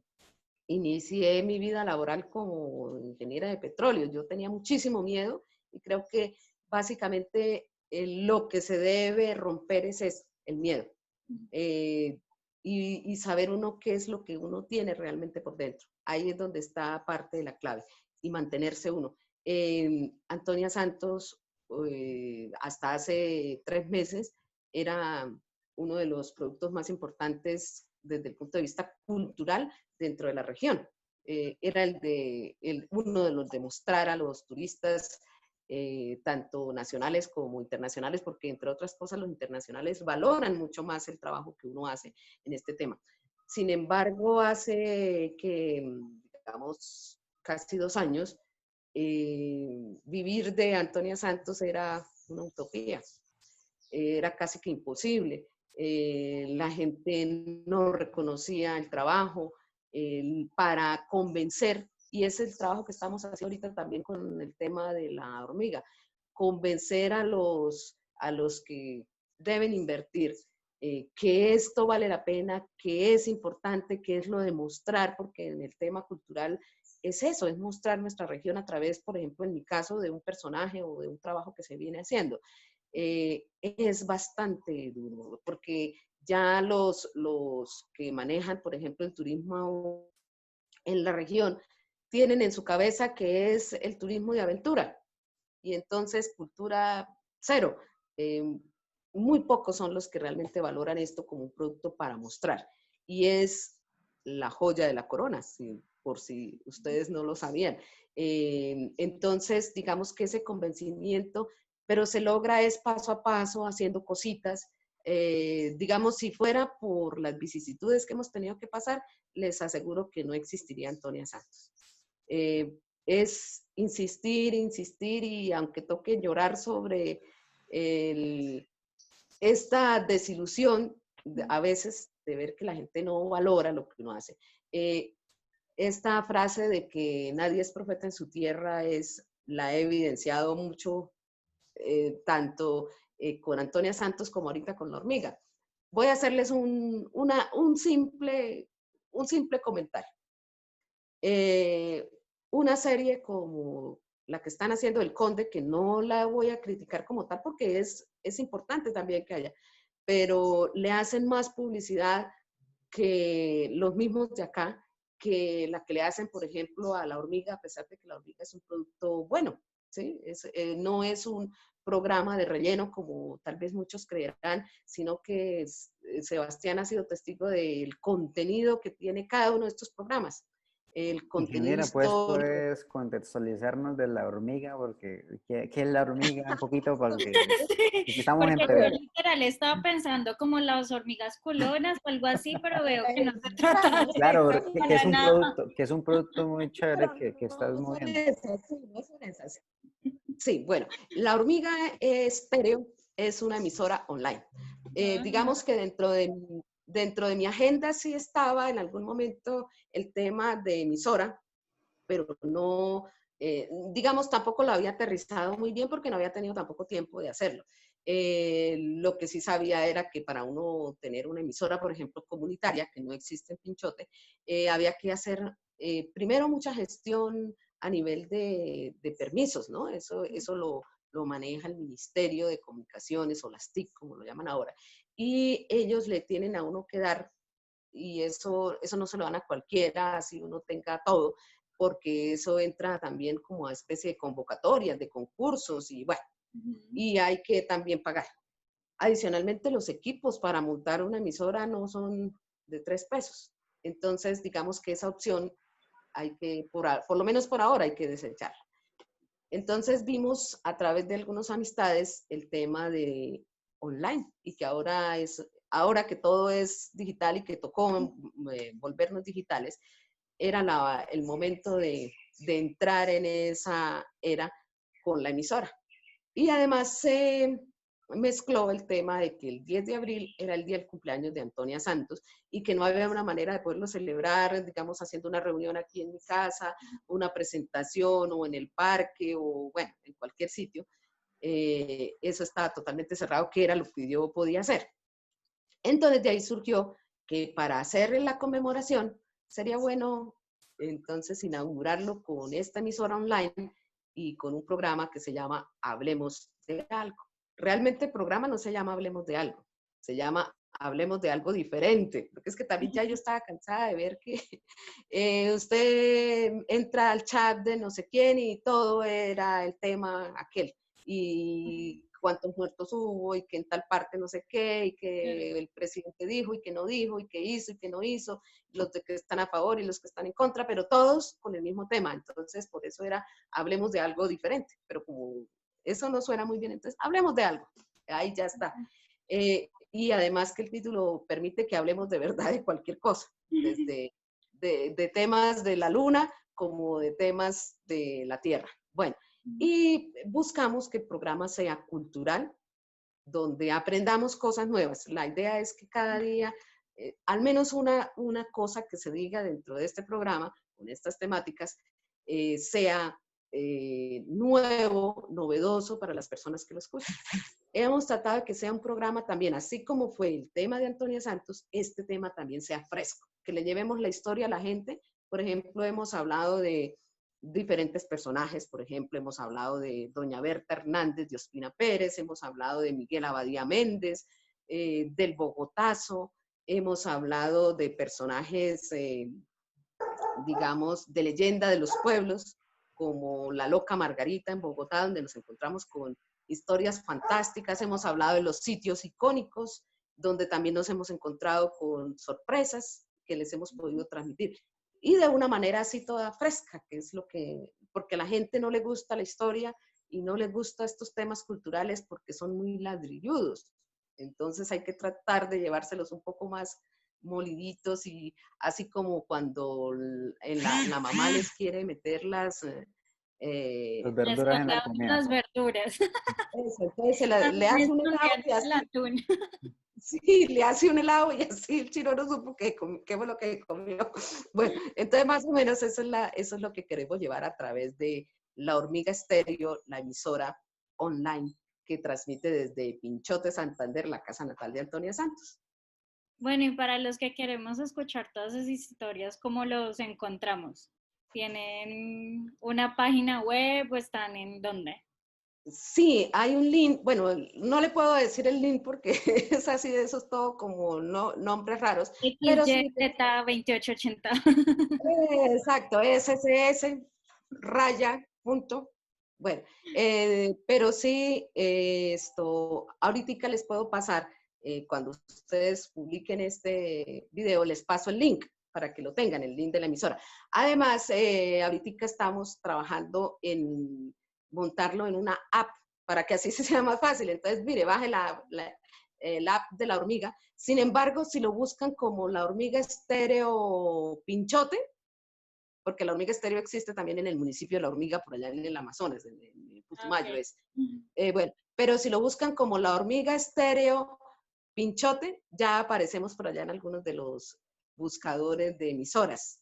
Speaker 3: inicié mi vida laboral como ingeniera de petróleo. Yo tenía muchísimo miedo y creo que básicamente lo que se debe romper es eso, el miedo. Y saber uno qué es lo que uno tiene realmente por dentro. Ahí es donde está parte de la clave, y mantenerse uno. Antonia Santos, hasta hace 3 meses, era uno de los productos más importantes desde el punto de vista cultural dentro de la región. Era uno de los de mostrar a los turistas, tanto nacionales como internacionales, porque entre otras cosas los internacionales valoran mucho más el trabajo que uno hace en este tema. Sin embargo, hace que, digamos, casi 2 años, vivir de Antonia Santos era una utopía, era casi que imposible. La gente no reconocía el trabajo para convencer, y es el trabajo que estamos haciendo ahorita también con el tema de la hormiga, convencer a los que deben invertir que esto vale la pena, que es importante, que es lo de mostrar, porque en el tema cultural es eso, es mostrar nuestra región a través, por ejemplo, en mi caso, de un personaje o de un trabajo que se viene haciendo. Es bastante duro, porque ya los que manejan, por ejemplo, el turismo en la región, tienen en su cabeza que es el turismo de aventura, y entonces cultura cero. Muy pocos son los que realmente valoran esto como un producto para mostrar, y es la joya de la corona, por si ustedes no lo sabían. Entonces, digamos que ese convencimiento, pero se logra es paso a paso, haciendo cositas. Digamos, si fuera por las vicisitudes que hemos tenido que pasar, les aseguro que no existiría Antonia Santos. Es insistir, insistir, y aunque toque llorar sobre esta desilusión a veces de ver que la gente no valora lo que uno hace. Esta frase de que nadie es profeta en su tierra la he evidenciado mucho, tanto con Antonia Santos como ahorita con la hormiga. Voy a hacerles un simple comentario. Una serie como la que están haciendo El Conde, que no la voy a criticar como tal porque es importante también que haya, pero le hacen más publicidad que los mismos de acá, que la que le hacen, por ejemplo, a La Hormiga, a pesar de que La Hormiga es un producto bueno, ¿sí? No es un programa de relleno como tal vez muchos creerán, sino que Sebastián ha sido testigo del contenido que tiene cada uno de estos programas. El contenido
Speaker 1: Ingeniera,
Speaker 3: histórico.
Speaker 1: ¿puedes contextualizarnos de la hormiga? Porque, ¿qué es la hormiga? Un poquito para que
Speaker 2: Sí,
Speaker 1: aquí estamos
Speaker 2: porque
Speaker 1: en
Speaker 2: yo
Speaker 1: TV.
Speaker 2: literal estaba pensando como las hormigas culonas o algo así, pero veo que no se trata de
Speaker 1: Claro,
Speaker 2: eso para nada.
Speaker 1: que es un producto muy chévere
Speaker 3: Pero
Speaker 1: que estás
Speaker 3: no son
Speaker 1: moviendo.
Speaker 3: esas, sí, no son esas. Sí, bueno, La Hormiga Estéreo es una emisora online. Digamos que dentro de mi agenda sí estaba en algún momento el tema de emisora, pero no, digamos, tampoco lo había aterrizado muy bien porque no había tenido tampoco tiempo de hacerlo. Lo que sí sabía era que para uno tener una emisora, por ejemplo, comunitaria, que no existe en Pinchote, había que hacer primero mucha gestión a nivel de permisos, ¿no? Eso lo maneja el Ministerio de Comunicaciones o las TIC, como lo llaman ahora, y ellos le tienen a uno que dar, y eso no se lo dan a cualquiera, así uno tenga todo, porque eso entra también como a especie de convocatorias, de concursos, y bueno, y hay que también pagar. Adicionalmente, los equipos para montar una emisora no son de 3 pesos. Entonces, digamos que esa opción hay que, por lo menos por ahora, hay que desecharla. Entonces vimos a través de algunas amistades el tema de online, y que ahora que todo es digital y que tocó volvernos digitales, era el momento de entrar en esa era con la emisora. Y además se mezcló el tema de que el 10 de abril era el día del cumpleaños de Antonia Santos, y que no había una manera de poderlo celebrar, digamos, haciendo una reunión aquí en mi casa, una presentación o en el parque o, bueno, en cualquier sitio. Eso estaba totalmente cerrado, que era lo que yo podía hacer. Entonces de ahí surgió que para hacer la conmemoración sería bueno entonces inaugurarlo con esta emisora online y con un programa que se llama Hablemos de Algo. Realmente el programa no se llama Hablemos de Algo, se llama Hablemos de Algo Diferente, porque es que también ya yo estaba cansada de ver que usted entra al chat de no sé quién y todo era el tema aquel, y cuántos muertos hubo, y que en tal parte no sé qué, y que el presidente dijo, y que no dijo, y que hizo, y que no hizo, los de que están a favor y los que están en contra, pero todos con el mismo tema. Entonces, por eso era, hablemos de algo diferente, pero como eso no suena muy bien, entonces, hablemos de algo, ahí ya está. Y además que el título permite que hablemos de verdad de cualquier cosa, desde de temas de la luna como de temas de la tierra. Bueno, y buscamos que el programa sea cultural, donde aprendamos cosas nuevas. La idea es que cada día, al menos una cosa que se diga dentro de este programa, con estas temáticas, sea nuevo, novedoso para las personas que lo escuchan. Hemos tratado de que sea un programa también, así como fue el tema de Antonia Santos, este tema también sea fresco, que le llevemos la historia a la gente. Por ejemplo, hemos hablado de diferentes personajes, por ejemplo, hemos hablado de doña Berta Hernández de Ospina Pérez, hemos hablado de Miguel Abadía Méndez, del Bogotazo, hemos hablado de personajes, digamos, de leyenda de los pueblos, como la Loca Margarita en Bogotá, donde nos encontramos con historias fantásticas, hemos hablado de los sitios icónicos, donde también nos hemos encontrado con sorpresas que les hemos podido transmitir. Y de una manera así toda fresca, que es lo que, porque a la gente no le gusta la historia y no le gusta estos temas culturales porque son muy ladrilludos. Entonces hay que tratar de llevárselos un poco más moliditos y así como cuando la mamá les quiere meter
Speaker 1: Las
Speaker 2: Les
Speaker 1: verduras en la
Speaker 2: tocamos
Speaker 1: comida.
Speaker 2: las verduras.
Speaker 3: eso, entonces le
Speaker 2: También
Speaker 3: hace un helado
Speaker 2: escondían
Speaker 3: y
Speaker 2: el
Speaker 3: así,
Speaker 2: atún.
Speaker 3: sí, le hace un helado y así el chino no supo qué fue lo que comió. Bueno, entonces más o menos eso es lo que queremos llevar a través de La Hormiga Estéreo, la emisora online que transmite desde Pinchote, Santander, la casa natal de Antonia Santos.
Speaker 2: Bueno, y para los que queremos escuchar todas esas historias, ¿cómo los encontramos? ¿Tienen una página web o están en dónde?
Speaker 3: Sí, hay un link, bueno, no le puedo decir el link porque es así de esos todo como nombres raros, pero sí,
Speaker 2: XYZ2880.
Speaker 3: exacto, SSS, raya, punto. Bueno, pero sí, ahorita les puedo pasar, cuando ustedes publiquen este video, les paso el link para que lo tengan, el link de la emisora. Además, ahorita estamos trabajando en montarlo en una app para que así se sea más fácil. Entonces, mire, baje el app de La Hormiga. Sin embargo, si lo buscan como La Hormiga Estéreo Pinchote, porque La Hormiga Estéreo existe también en el municipio de La Hormiga, por allá en el Amazonas, en el Putumayo
Speaker 2: Okay.
Speaker 3: es. Bueno, pero si lo buscan como La Hormiga Estéreo Pinchote, ya aparecemos por allá en algunos de los buscadores de emisoras.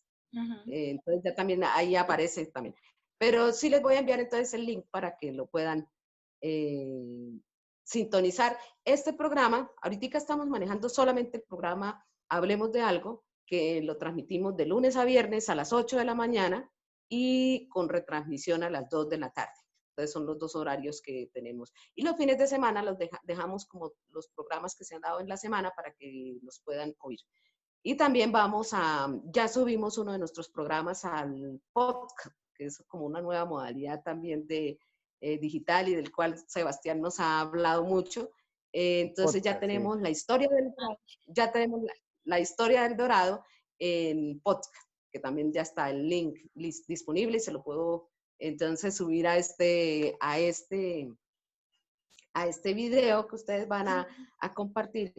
Speaker 3: Entonces ya también ahí aparece también. Pero sí les voy a enviar entonces el link para que lo puedan sintonizar. Este programa, ahorita estamos manejando solamente el programa Hablemos de Algo, que lo transmitimos de lunes a viernes a las 8 de la mañana y con retransmisión a las 2 de la tarde. Entonces son los dos horarios que tenemos. Y los fines de semana los dejamos como los programas que se han dado en la semana para que los puedan oír. Y también ya subimos uno de nuestros programas al podcast, que es como una nueva modalidad también de digital y del cual Sebastián nos ha hablado mucho. Entonces ya
Speaker 1: Podcast, sí.
Speaker 3: tenemos la historia ya tenemos la historia del Dorado en podcast, que también ya está el link disponible y se lo puedo entonces subir a este video que ustedes van a compartir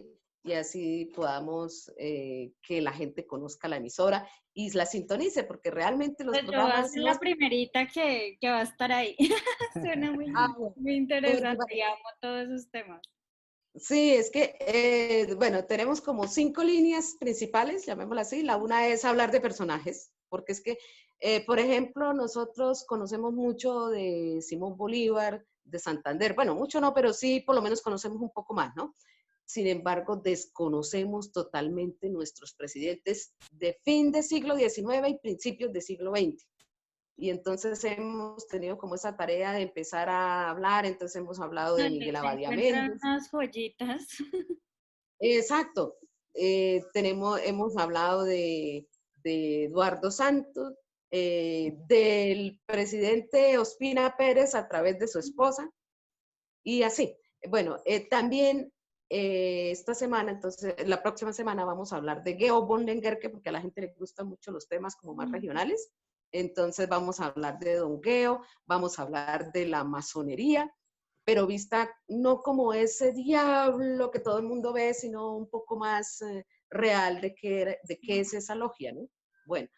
Speaker 3: y así podamos que la gente conozca la emisora y la sintonice, porque realmente los
Speaker 2: Pues yo voy a
Speaker 3: programas
Speaker 2: ser
Speaker 3: no...
Speaker 2: la primerita que va a estar ahí. Suena
Speaker 3: Bueno,
Speaker 2: muy interesante y amo todos esos temas.
Speaker 3: sí, es que, bueno, tenemos como 5 líneas principales, llamémoslas así. La una es hablar de personajes, porque es que, por ejemplo, nosotros conocemos mucho de Simón Bolívar, de Santander. Bueno, mucho no, pero sí, por lo menos conocemos un poco más, ¿no? Sin embargo, desconocemos totalmente nuestros presidentes de fin del siglo XIX y principios del siglo XX. Y entonces hemos tenido como esa tarea de empezar a hablar, entonces hemos hablado de
Speaker 2: Donde
Speaker 3: Miguel
Speaker 2: se
Speaker 3: Abadía
Speaker 2: encuentran
Speaker 3: Méndez.
Speaker 2: unas joyitas.
Speaker 3: Exacto. Hemos hablado de Eduardo Santos, del presidente Ospina Pérez a través de su esposa, y así. Bueno, también esta semana, entonces, la próxima semana vamos a hablar de Geo von Lengerke, porque a la gente le gustan mucho los temas como más regionales. Entonces vamos a hablar de Don Geo, vamos a hablar de la masonería, pero vista no como ese diablo que todo el mundo ve, sino un poco más real de qué es esa logia, ¿no? Bueno,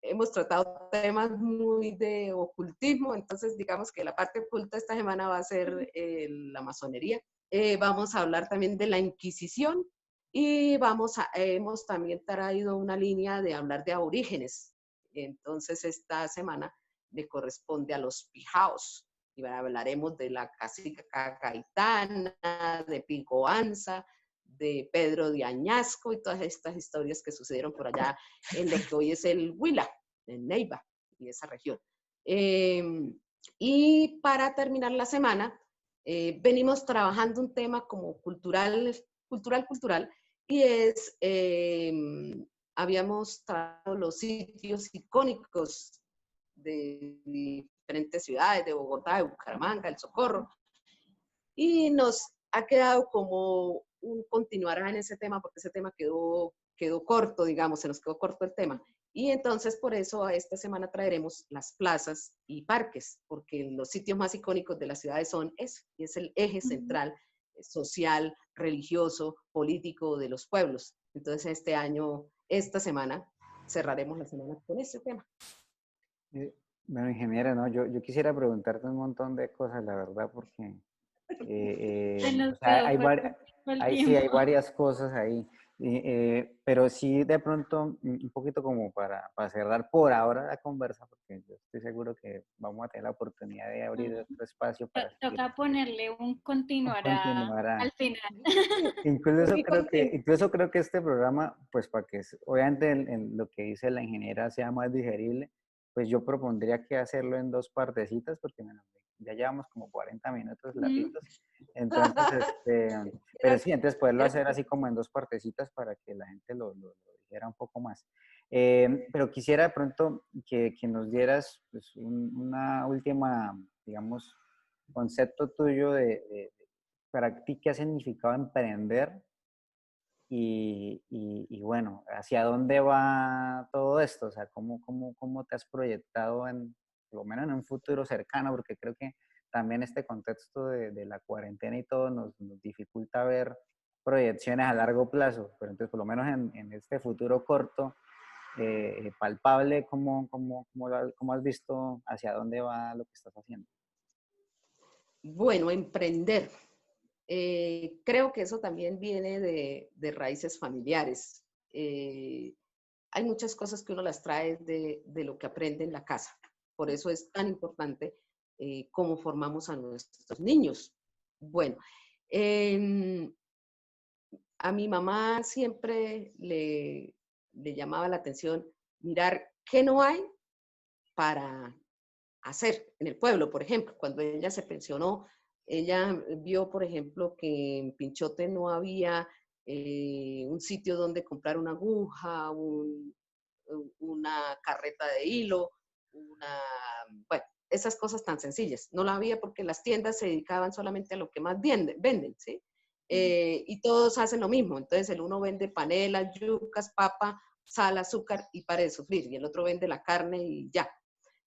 Speaker 3: hemos tratado temas muy de ocultismo, entonces digamos que la parte oculta esta semana va a ser la masonería. Vamos a hablar también de la Inquisición y hemos también traído una línea de hablar de aborígenes. Entonces esta semana le corresponde a los pijaos y hablaremos de la cacica Gaitana, de Pico Anza, de Pedro de Añasco y todas estas historias que sucedieron por allá en lo que hoy es el Huila, en Neiva y esa región. Y para terminar la semana, venimos trabajando un tema como cultural, y es, habíamos trabajado los sitios icónicos de diferentes ciudades, de Bogotá, de Bucaramanga, El Socorro, y nos ha quedado como un continuar en ese tema, porque ese tema quedó corto, digamos, se nos quedó corto el tema. Y entonces por eso a esta semana traeremos las plazas y parques, porque los sitios más icónicos de las ciudades son eso, y es el eje central social, religioso, político de los pueblos. Entonces este año, esta semana, cerraremos la semana con este tema.
Speaker 1: Bueno, ingeniera, ¿no? Yo quisiera preguntarte un montón de cosas, la verdad, porque
Speaker 2: Se nos
Speaker 1: o sea,
Speaker 2: quedó corto el
Speaker 1: sí, hay
Speaker 2: tiempo.
Speaker 1: varias cosas ahí, pero sí de pronto un poquito como para cerrar por ahora la conversa, porque yo estoy seguro que vamos a tener la oportunidad de abrir otro espacio para seguir.
Speaker 2: Toca ponerle un continuará
Speaker 1: Continuará.
Speaker 2: al final.
Speaker 1: Incluso creo que este programa, pues para que obviamente en lo que dice la ingeniera sea más digerible, pues yo propondría que hacerlo en dos partecitas, porque bueno, ya llevamos como 40 minutos larguitos. Entonces, pero sí, entonces poderlo hacer así como en dos partecitas para que la gente lo dijera un poco más. Pero quisiera de pronto que nos dieras pues, una última, digamos, concepto tuyo para ti qué ha significado emprender y bueno, ¿hacia dónde va todo esto? O sea, ¿cómo te has proyectado por lo menos en un futuro cercano? Porque creo que también este contexto de la cuarentena y todo nos dificulta ver proyecciones a largo plazo, pero entonces por lo menos en este futuro corto, palpable, ¿cómo has visto hacia dónde va lo que estás haciendo?
Speaker 3: Bueno, emprender. Creo que eso también viene de raíces familiares. Hay muchas cosas que uno las trae de lo que aprende en la casa. Por eso es tan importante cómo formamos a nuestros niños. Bueno, a mi mamá siempre le llamaba la atención mirar qué no hay para hacer en el pueblo, por ejemplo. Cuando ella se pensionó, ella vio, por ejemplo, que en Pinchote no había un sitio donde comprar una aguja, una carreta de hilo, bueno, esas cosas tan sencillas. No la había porque las tiendas se dedicaban solamente a lo que más venden, ¿sí? Y todos hacen lo mismo. Entonces el uno vende panelas, yucas, papa, sal, azúcar y para de sufrir. Y el otro vende la carne y ya.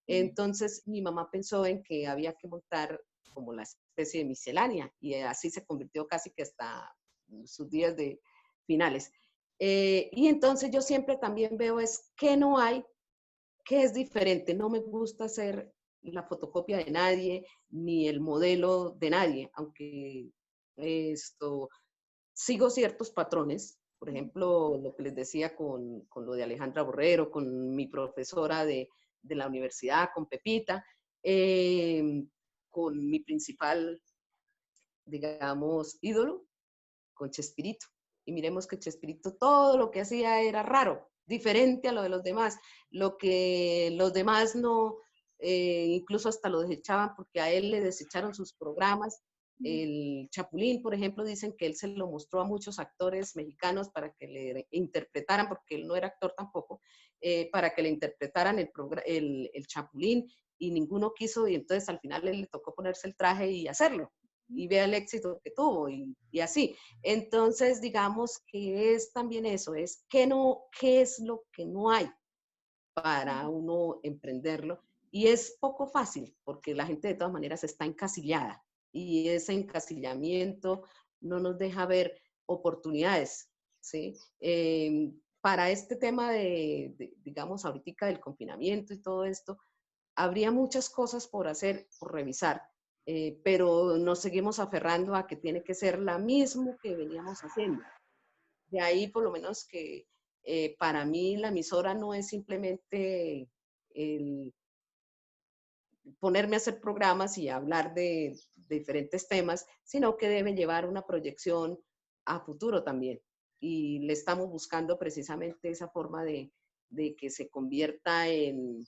Speaker 3: Entonces mi mamá pensó en que había que montar como la especie de miscelánea y así se convirtió casi que hasta sus días de finales. Y entonces yo siempre también veo es qué no hay, qué es diferente. No me gusta hacer la fotocopia de nadie ni el modelo de nadie, aunque sigo ciertos patrones. Por ejemplo, lo que les decía con lo de Alejandra Borrero, con mi profesora de la universidad, con Pepita, con mi principal, digamos, ídolo, con Chespirito. Y miremos que Chespirito todo lo que hacía era raro, diferente a lo de los demás. Lo que los demás no, incluso hasta lo desechaban porque a él le desecharon sus programas. El Chapulín, por ejemplo, dicen que él se lo mostró a muchos actores mexicanos para que le interpretaran, porque él no era actor tampoco, para que le interpretaran el Chapulín y ninguno quiso y entonces al final él le tocó ponerse el traje y hacerlo y vea el éxito que tuvo y así. Entonces, digamos que es también eso, es qué es lo que no hay para uno emprenderlo. Y es poco fácil, porque la gente de todas maneras está encasillada y ese encasillamiento no nos deja ver oportunidades, ¿sí? para este tema digamos, ahorita del confinamiento y todo esto, habría muchas cosas por hacer, por revisar, pero nos seguimos aferrando a que tiene que ser la misma que veníamos haciendo. De ahí, por lo menos, que para mí la emisora no es simplemente el ponerme a hacer programas y hablar de diferentes temas, sino que debe llevar una proyección a futuro también. Y le estamos buscando precisamente esa forma de que se convierta en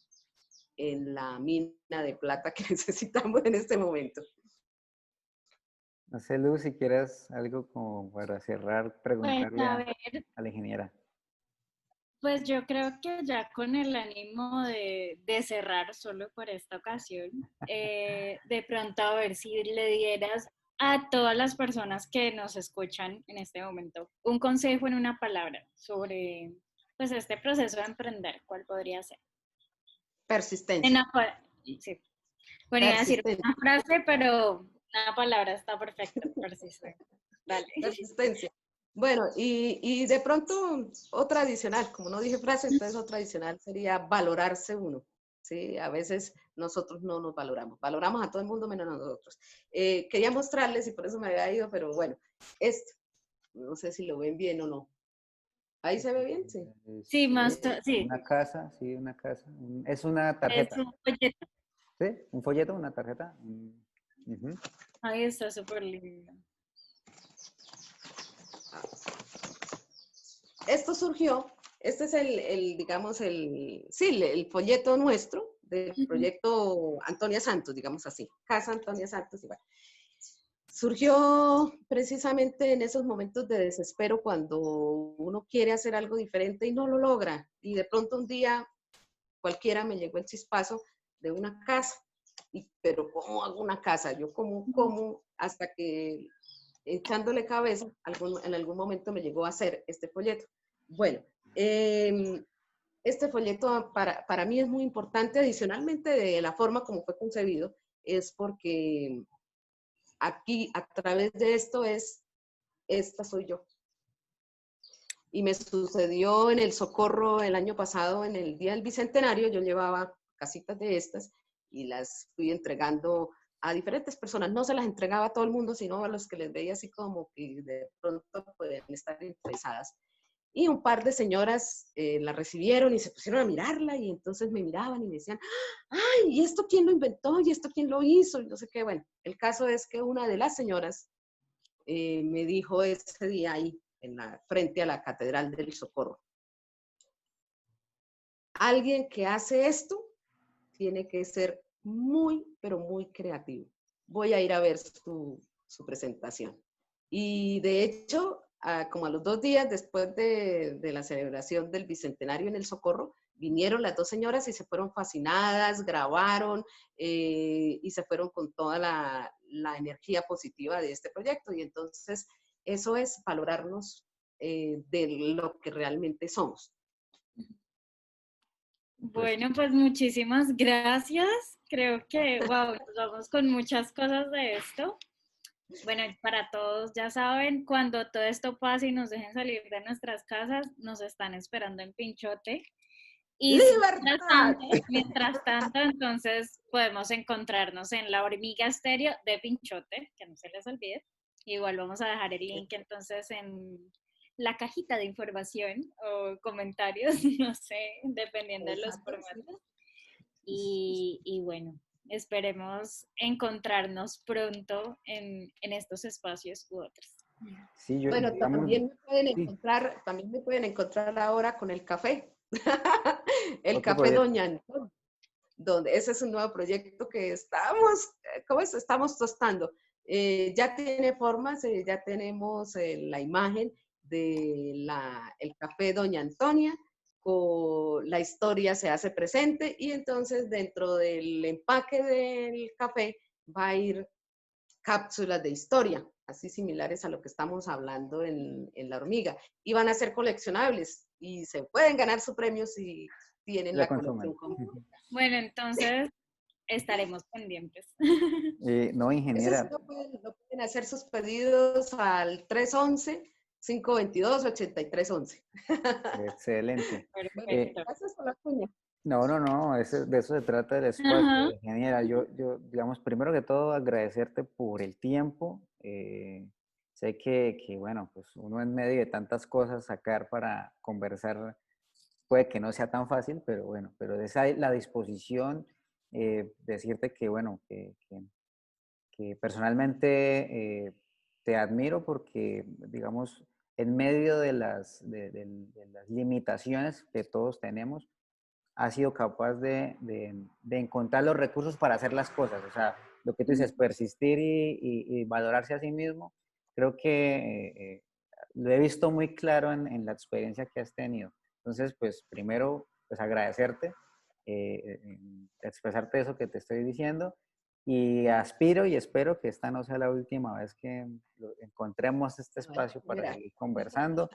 Speaker 3: la mina de plata que necesitamos en este momento.
Speaker 1: No sé, Luz, si quieres algo como para cerrar,
Speaker 2: Pues
Speaker 1: preguntarle
Speaker 2: a
Speaker 1: a
Speaker 2: ver,
Speaker 1: la ingeniera.
Speaker 2: pues yo creo que ya con el ánimo de cerrar solo por esta ocasión, de pronto a ver si le dieras a todas las personas que nos escuchan en este momento un consejo en una palabra sobre pues este proceso de emprender, ¿cuál podría ser? En
Speaker 3: Persistencia.
Speaker 2: una sí. Bueno, iba a decir
Speaker 3: Persistencia.
Speaker 2: una frase, pero una palabra está perfecta, persistente. Dale.
Speaker 3: Persistencia. Bueno, y de pronto otra adicional, como no dije frase, entonces otra adicional sería valorarse uno. ¿Sí? A veces nosotros no nos valoramos. Valoramos a todo el mundo menos a nosotros. Quería mostrarles y por eso me había ido, pero bueno, esto, no sé si lo ven bien o no. ¿Ahí se ve bien? Sí.
Speaker 2: Sí, más, sí,
Speaker 1: Una casa, sí, una casa. Es una
Speaker 2: es
Speaker 1: tarjeta.
Speaker 2: un folleto.
Speaker 1: ¿Sí? ¿Un folleto, una tarjeta? Ujú.
Speaker 2: Ahí está súper lindo.
Speaker 3: Esto surgió, este es digamos, sí, el folleto nuestro del proyecto Antonia Santos, digamos así, Casa Antonia Santos. Igual. Surgió precisamente en esos momentos de desespero cuando uno quiere hacer algo diferente y no lo logra. Y de pronto un día cualquiera me llegó el chispazo de una casa. Pero ¿cómo hago una casa? Yo como hasta que echándole cabeza, en algún momento me llegó a hacer este folleto. Bueno, este folleto para mí es muy importante, adicionalmente de la forma como fue concebido, es porque aquí, a través de esto, esta soy yo. Y me sucedió en el Socorro el año pasado, en el Día del Bicentenario, yo llevaba casitas de estas y las fui entregando a diferentes personas. No se las entregaba a todo el mundo, sino a los que les veía así como que de pronto pueden estar interesadas. Y un par de señoras la recibieron y se pusieron a mirarla y entonces me miraban y me decían, ay, ¿y esto quién lo inventó? ¿Y esto quién lo hizo? Y no sé qué. Bueno, el caso es que una de las señoras me dijo ese día ahí, frente a la Catedral del Socorro, alguien que hace esto tiene que ser muy, pero muy creativo. Voy a ir a ver su presentación. Y de hecho, como a los 2 días después de la celebración del Bicentenario en el Socorro, vinieron las 2 señoras y se fueron fascinadas, grabaron y se fueron con toda la energía positiva de este proyecto. Y entonces eso es valorarnos de lo que realmente somos.
Speaker 2: Bueno, pues muchísimas gracias. Creo que, wow, nos vamos con muchas cosas de esto. Bueno, para todos, ya saben, cuando todo esto pase y nos dejen salir de nuestras casas, nos están esperando en Pinchote. Y
Speaker 3: ¡Libertad!
Speaker 2: mientras tanto, entonces podemos encontrarnos en La Hormiga Estéreo de Pinchote, que no se les olvide. Igual vamos a dejar el link entonces en la cajita de información o comentarios, no sé, dependiendo de los formatos. Y bueno, esperemos encontrarnos pronto en estos espacios u otros.
Speaker 1: Sí,
Speaker 3: Bueno,
Speaker 1: estamos,
Speaker 3: también me pueden encontrar ahora con el café. El
Speaker 1: otro
Speaker 3: café
Speaker 1: proyecto.
Speaker 3: Doña Antonia, donde ese es un nuevo proyecto que estamos tostando. Ya tiene formas, ya tenemos la imagen de el café Doña Antonia, la historia se hace presente y entonces dentro del empaque del café va a ir cápsulas de historia, así similares a lo que estamos hablando en La Hormiga. Y van a ser coleccionables y se pueden ganar su premio si tienen
Speaker 1: La
Speaker 3: la colección
Speaker 1: consumen.
Speaker 3: completa.
Speaker 2: Bueno, entonces estaremos pendientes.
Speaker 1: No,
Speaker 3: Ese sí
Speaker 1: ingeniera,
Speaker 3: lo pueden hacer sus pedidos al 311 522-8311.
Speaker 1: Excelente.
Speaker 2: Perfecto.
Speaker 3: Gracias por la cuña.
Speaker 1: No, no, no, de eso se trata el espacio,
Speaker 2: Ajá.
Speaker 1: ingeniera. Digamos, primero que todo, agradecerte por el tiempo. Sé que, bueno, pues uno en medio de tantas cosas sacar para conversar puede que no sea tan fácil, pero bueno, pero de esa la disposición, decirte que, bueno, que personalmente te admiro porque, digamos, en medio de de las limitaciones que todos tenemos, ha sido capaz de encontrar los recursos para hacer las cosas. O sea, lo que tú dices, persistir y valorarse a sí mismo, creo que lo he visto muy claro en la experiencia que has tenido. Entonces, pues primero, pues agradecerte, expresarte eso que te estoy diciendo y aspiro y espero que esta no sea la última vez que encontremos este
Speaker 3: Ay,
Speaker 1: espacio para
Speaker 3: mira.
Speaker 1: seguir conversando.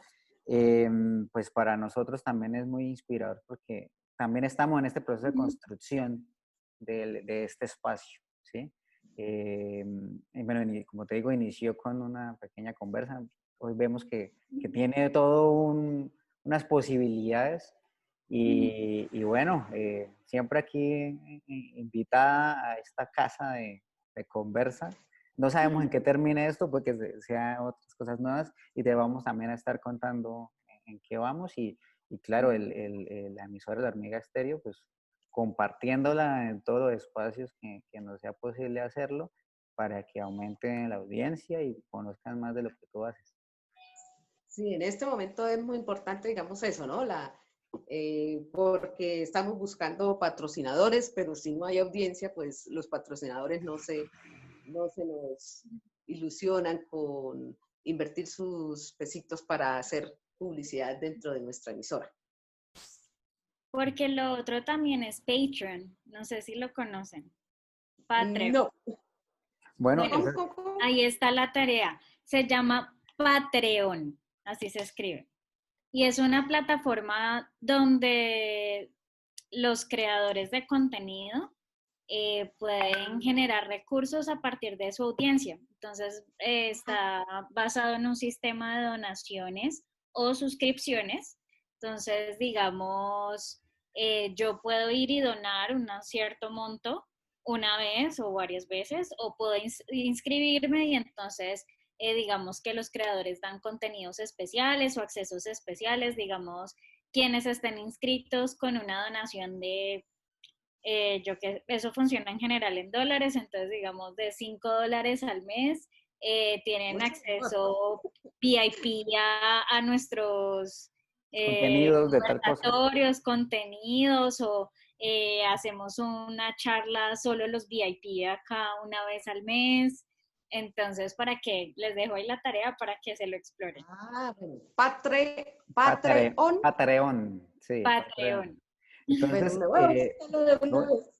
Speaker 1: Pues para nosotros también es muy inspirador porque también estamos en este proceso de construcción de este espacio, ¿sí? Y bueno, como te digo, inició con una pequeña conversa. Hoy vemos que tiene todo unas posibilidades y bueno, siempre aquí invitada a esta casa de conversa. No sabemos en qué termine esto porque sea otras cosas nuevas y te vamos también a estar contando en qué vamos y claro, la emisora de la Hormiga Estéreo, pues compartiéndola en todos los espacios que nos sea posible hacerlo para que aumente la audiencia y conozcan más de lo que tú haces.
Speaker 3: Sí, en este momento es muy importante, digamos eso, ¿no? Porque estamos buscando patrocinadores, pero si no hay audiencia, pues los patrocinadores no se nos ilusionan con invertir sus pesitos para hacer publicidad dentro de nuestra emisora.
Speaker 2: Porque lo otro también es Patreon. No sé si lo conocen. Patreon.
Speaker 3: No.
Speaker 1: Bueno,
Speaker 2: Bueno,
Speaker 3: ¿Cómo?
Speaker 2: ahí está la tarea. Se llama Patreon, así se escribe. Y es una plataforma donde los creadores de contenido pueden generar recursos a partir de su audiencia. Entonces, está basado en un sistema de donaciones o suscripciones. Entonces, digamos, yo puedo ir y donar un cierto monto una vez o varias veces, o puedo inscribirme y entonces digamos que los creadores dan contenidos especiales o accesos especiales, digamos, quienes estén inscritos con una donación de, que eso funciona en general en dólares, entonces digamos de $5 al mes, tienen
Speaker 3: Mucho mejor.
Speaker 2: acceso VIP a nuestros
Speaker 1: contenidos de tal cosa.
Speaker 2: conversatorios, contenidos o hacemos una charla solo los VIP acá una vez al mes. Entonces, para que les dejo ahí la tarea para que se lo exploren.
Speaker 3: Ah, bueno. Patreon.
Speaker 1: Patreon, sí, Patreon.
Speaker 2: Patreon.
Speaker 3: Bueno,
Speaker 1: Entonces,
Speaker 3: me voy a buscarlo de una vez.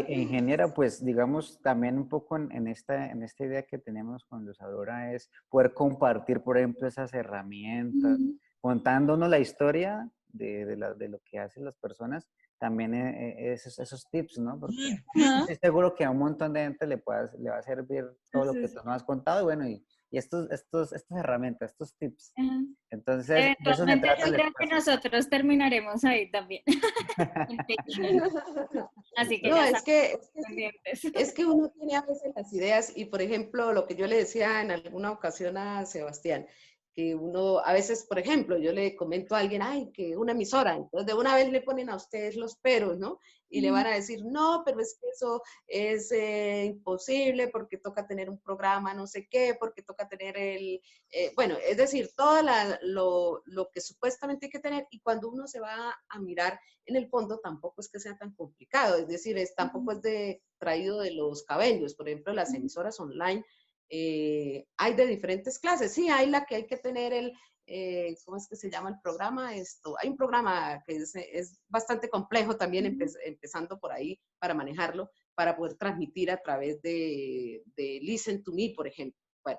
Speaker 1: ingeniera, pues digamos también un poco en esta idea que tenemos con Lusadora es poder compartir, por ejemplo, esas herramientas, contándonos la historia de lo que hacen las personas, también esos tips, ¿no? Porque estoy seguro que a un montón de gente le va a servir todo lo que tú nos has contado y bueno, y estas herramientas, estos tips. Entonces, de eso se
Speaker 2: Eventualmente
Speaker 1: trata
Speaker 2: yo
Speaker 1: el
Speaker 2: creo que
Speaker 1: espacio.
Speaker 2: nosotros terminaremos ahí también. Así que
Speaker 3: No,
Speaker 2: ya
Speaker 3: es
Speaker 2: están
Speaker 3: que, es que,
Speaker 2: pendientes.
Speaker 3: es que uno tiene a veces las ideas y, por ejemplo, lo que yo le decía en alguna ocasión a Sebastián, que uno, a veces, por ejemplo, yo le comento a alguien, ay, que una emisora, entonces de una vez le ponen a ustedes los peros, ¿no? Y le van a decir, no, pero es que eso es imposible porque toca tener un programa no sé qué, porque toca tener bueno, es decir, todo lo que supuestamente hay que tener y cuando uno se va a mirar en el fondo tampoco es que sea tan complicado, es decir, tampoco es traído de los cabellos, por ejemplo, las emisoras online hay de diferentes clases, sí, hay la que hay que tener ¿cómo es que se llama el programa? Hay un programa que es bastante complejo también, empezando por ahí para manejarlo, para poder transmitir a través de Listen to Me, por ejemplo. Bueno,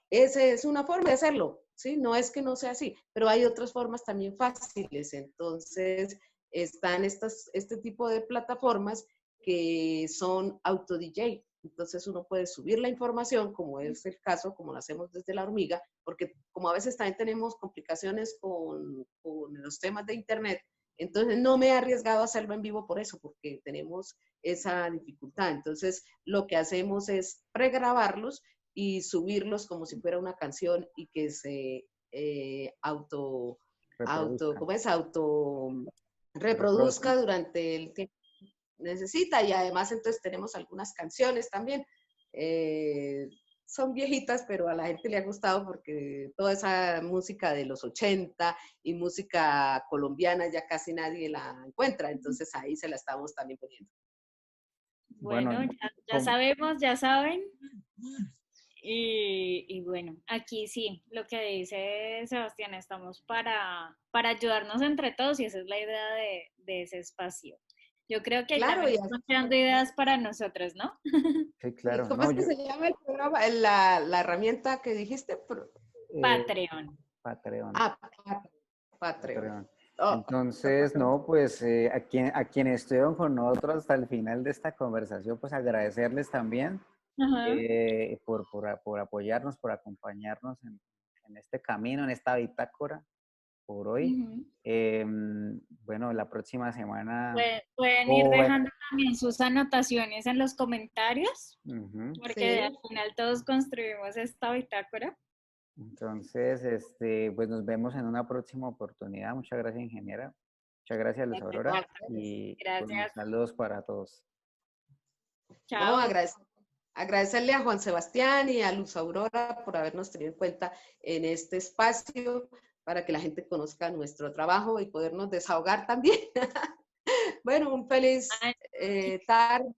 Speaker 3: esa es una forma de hacerlo, ¿sí? No es que no sea así, pero hay otras formas también fáciles. Entonces, están este tipo de plataformas que son auto-DJ. Entonces uno puede subir la información, como es el caso, como lo hacemos desde La Hormiga, porque como a veces también tenemos complicaciones con los temas de internet, entonces no me he arriesgado a hacerlo en vivo por eso, porque tenemos esa dificultad. Entonces lo que hacemos es pregrabarlos y subirlos como si fuera una canción y que se
Speaker 1: Reproduzcan.
Speaker 3: ¿cómo es? Auto
Speaker 1: Reproduzcan.
Speaker 3: reproduzca durante el tiempo necesita, y además entonces tenemos algunas canciones también. Son viejitas, pero a la gente le ha gustado porque toda esa música de los 80 y música colombiana ya casi nadie la encuentra, entonces ahí se la estamos también poniendo.
Speaker 2: Bueno,
Speaker 1: Bueno,
Speaker 2: ya sabemos, ya saben. Y bueno, aquí sí, lo que dice Sebastián, estamos para ayudarnos entre todos y esa es la idea de ese espacio. Yo creo que
Speaker 3: Claro,
Speaker 2: también estamos creando ideas para nosotros, ¿no?
Speaker 1: sí, claro.
Speaker 3: ¿cómo
Speaker 1: No,
Speaker 3: es que se llama el programa? La herramienta que dijiste.
Speaker 2: Patreon.
Speaker 1: Patreon.
Speaker 3: Patreon.
Speaker 1: Patreon.
Speaker 3: Oh,
Speaker 1: Entonces, no, pues a quienes estuvieron con nosotros hasta el final de esta conversación, pues agradecerles también
Speaker 2: Ajá.
Speaker 1: por apoyarnos, por acompañarnos en este camino, en esta bitácora por hoy.
Speaker 2: Ujú.
Speaker 1: Bueno, la próxima semana.
Speaker 2: Pueden ir
Speaker 1: o,
Speaker 2: dejando también sus anotaciones en los comentarios,
Speaker 1: Ujú.
Speaker 2: porque al
Speaker 3: sí.
Speaker 2: final todos construimos esta bitácora.
Speaker 1: Entonces, pues nos vemos en una próxima oportunidad. Muchas gracias, ingeniera. Muchas gracias, Luz Aurora. Y bueno,
Speaker 2: Gracias.
Speaker 1: saludos para todos.
Speaker 3: No,
Speaker 2: Chao.
Speaker 3: agradecerle a Juan Sebastián y a Luz Aurora por habernos tenido en cuenta en este espacio para que la gente conozca nuestro trabajo y podernos desahogar también. Bueno,
Speaker 2: Ay,
Speaker 3: tarde,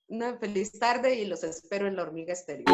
Speaker 3: una feliz tarde y los espero en La Hormiga Estéreo.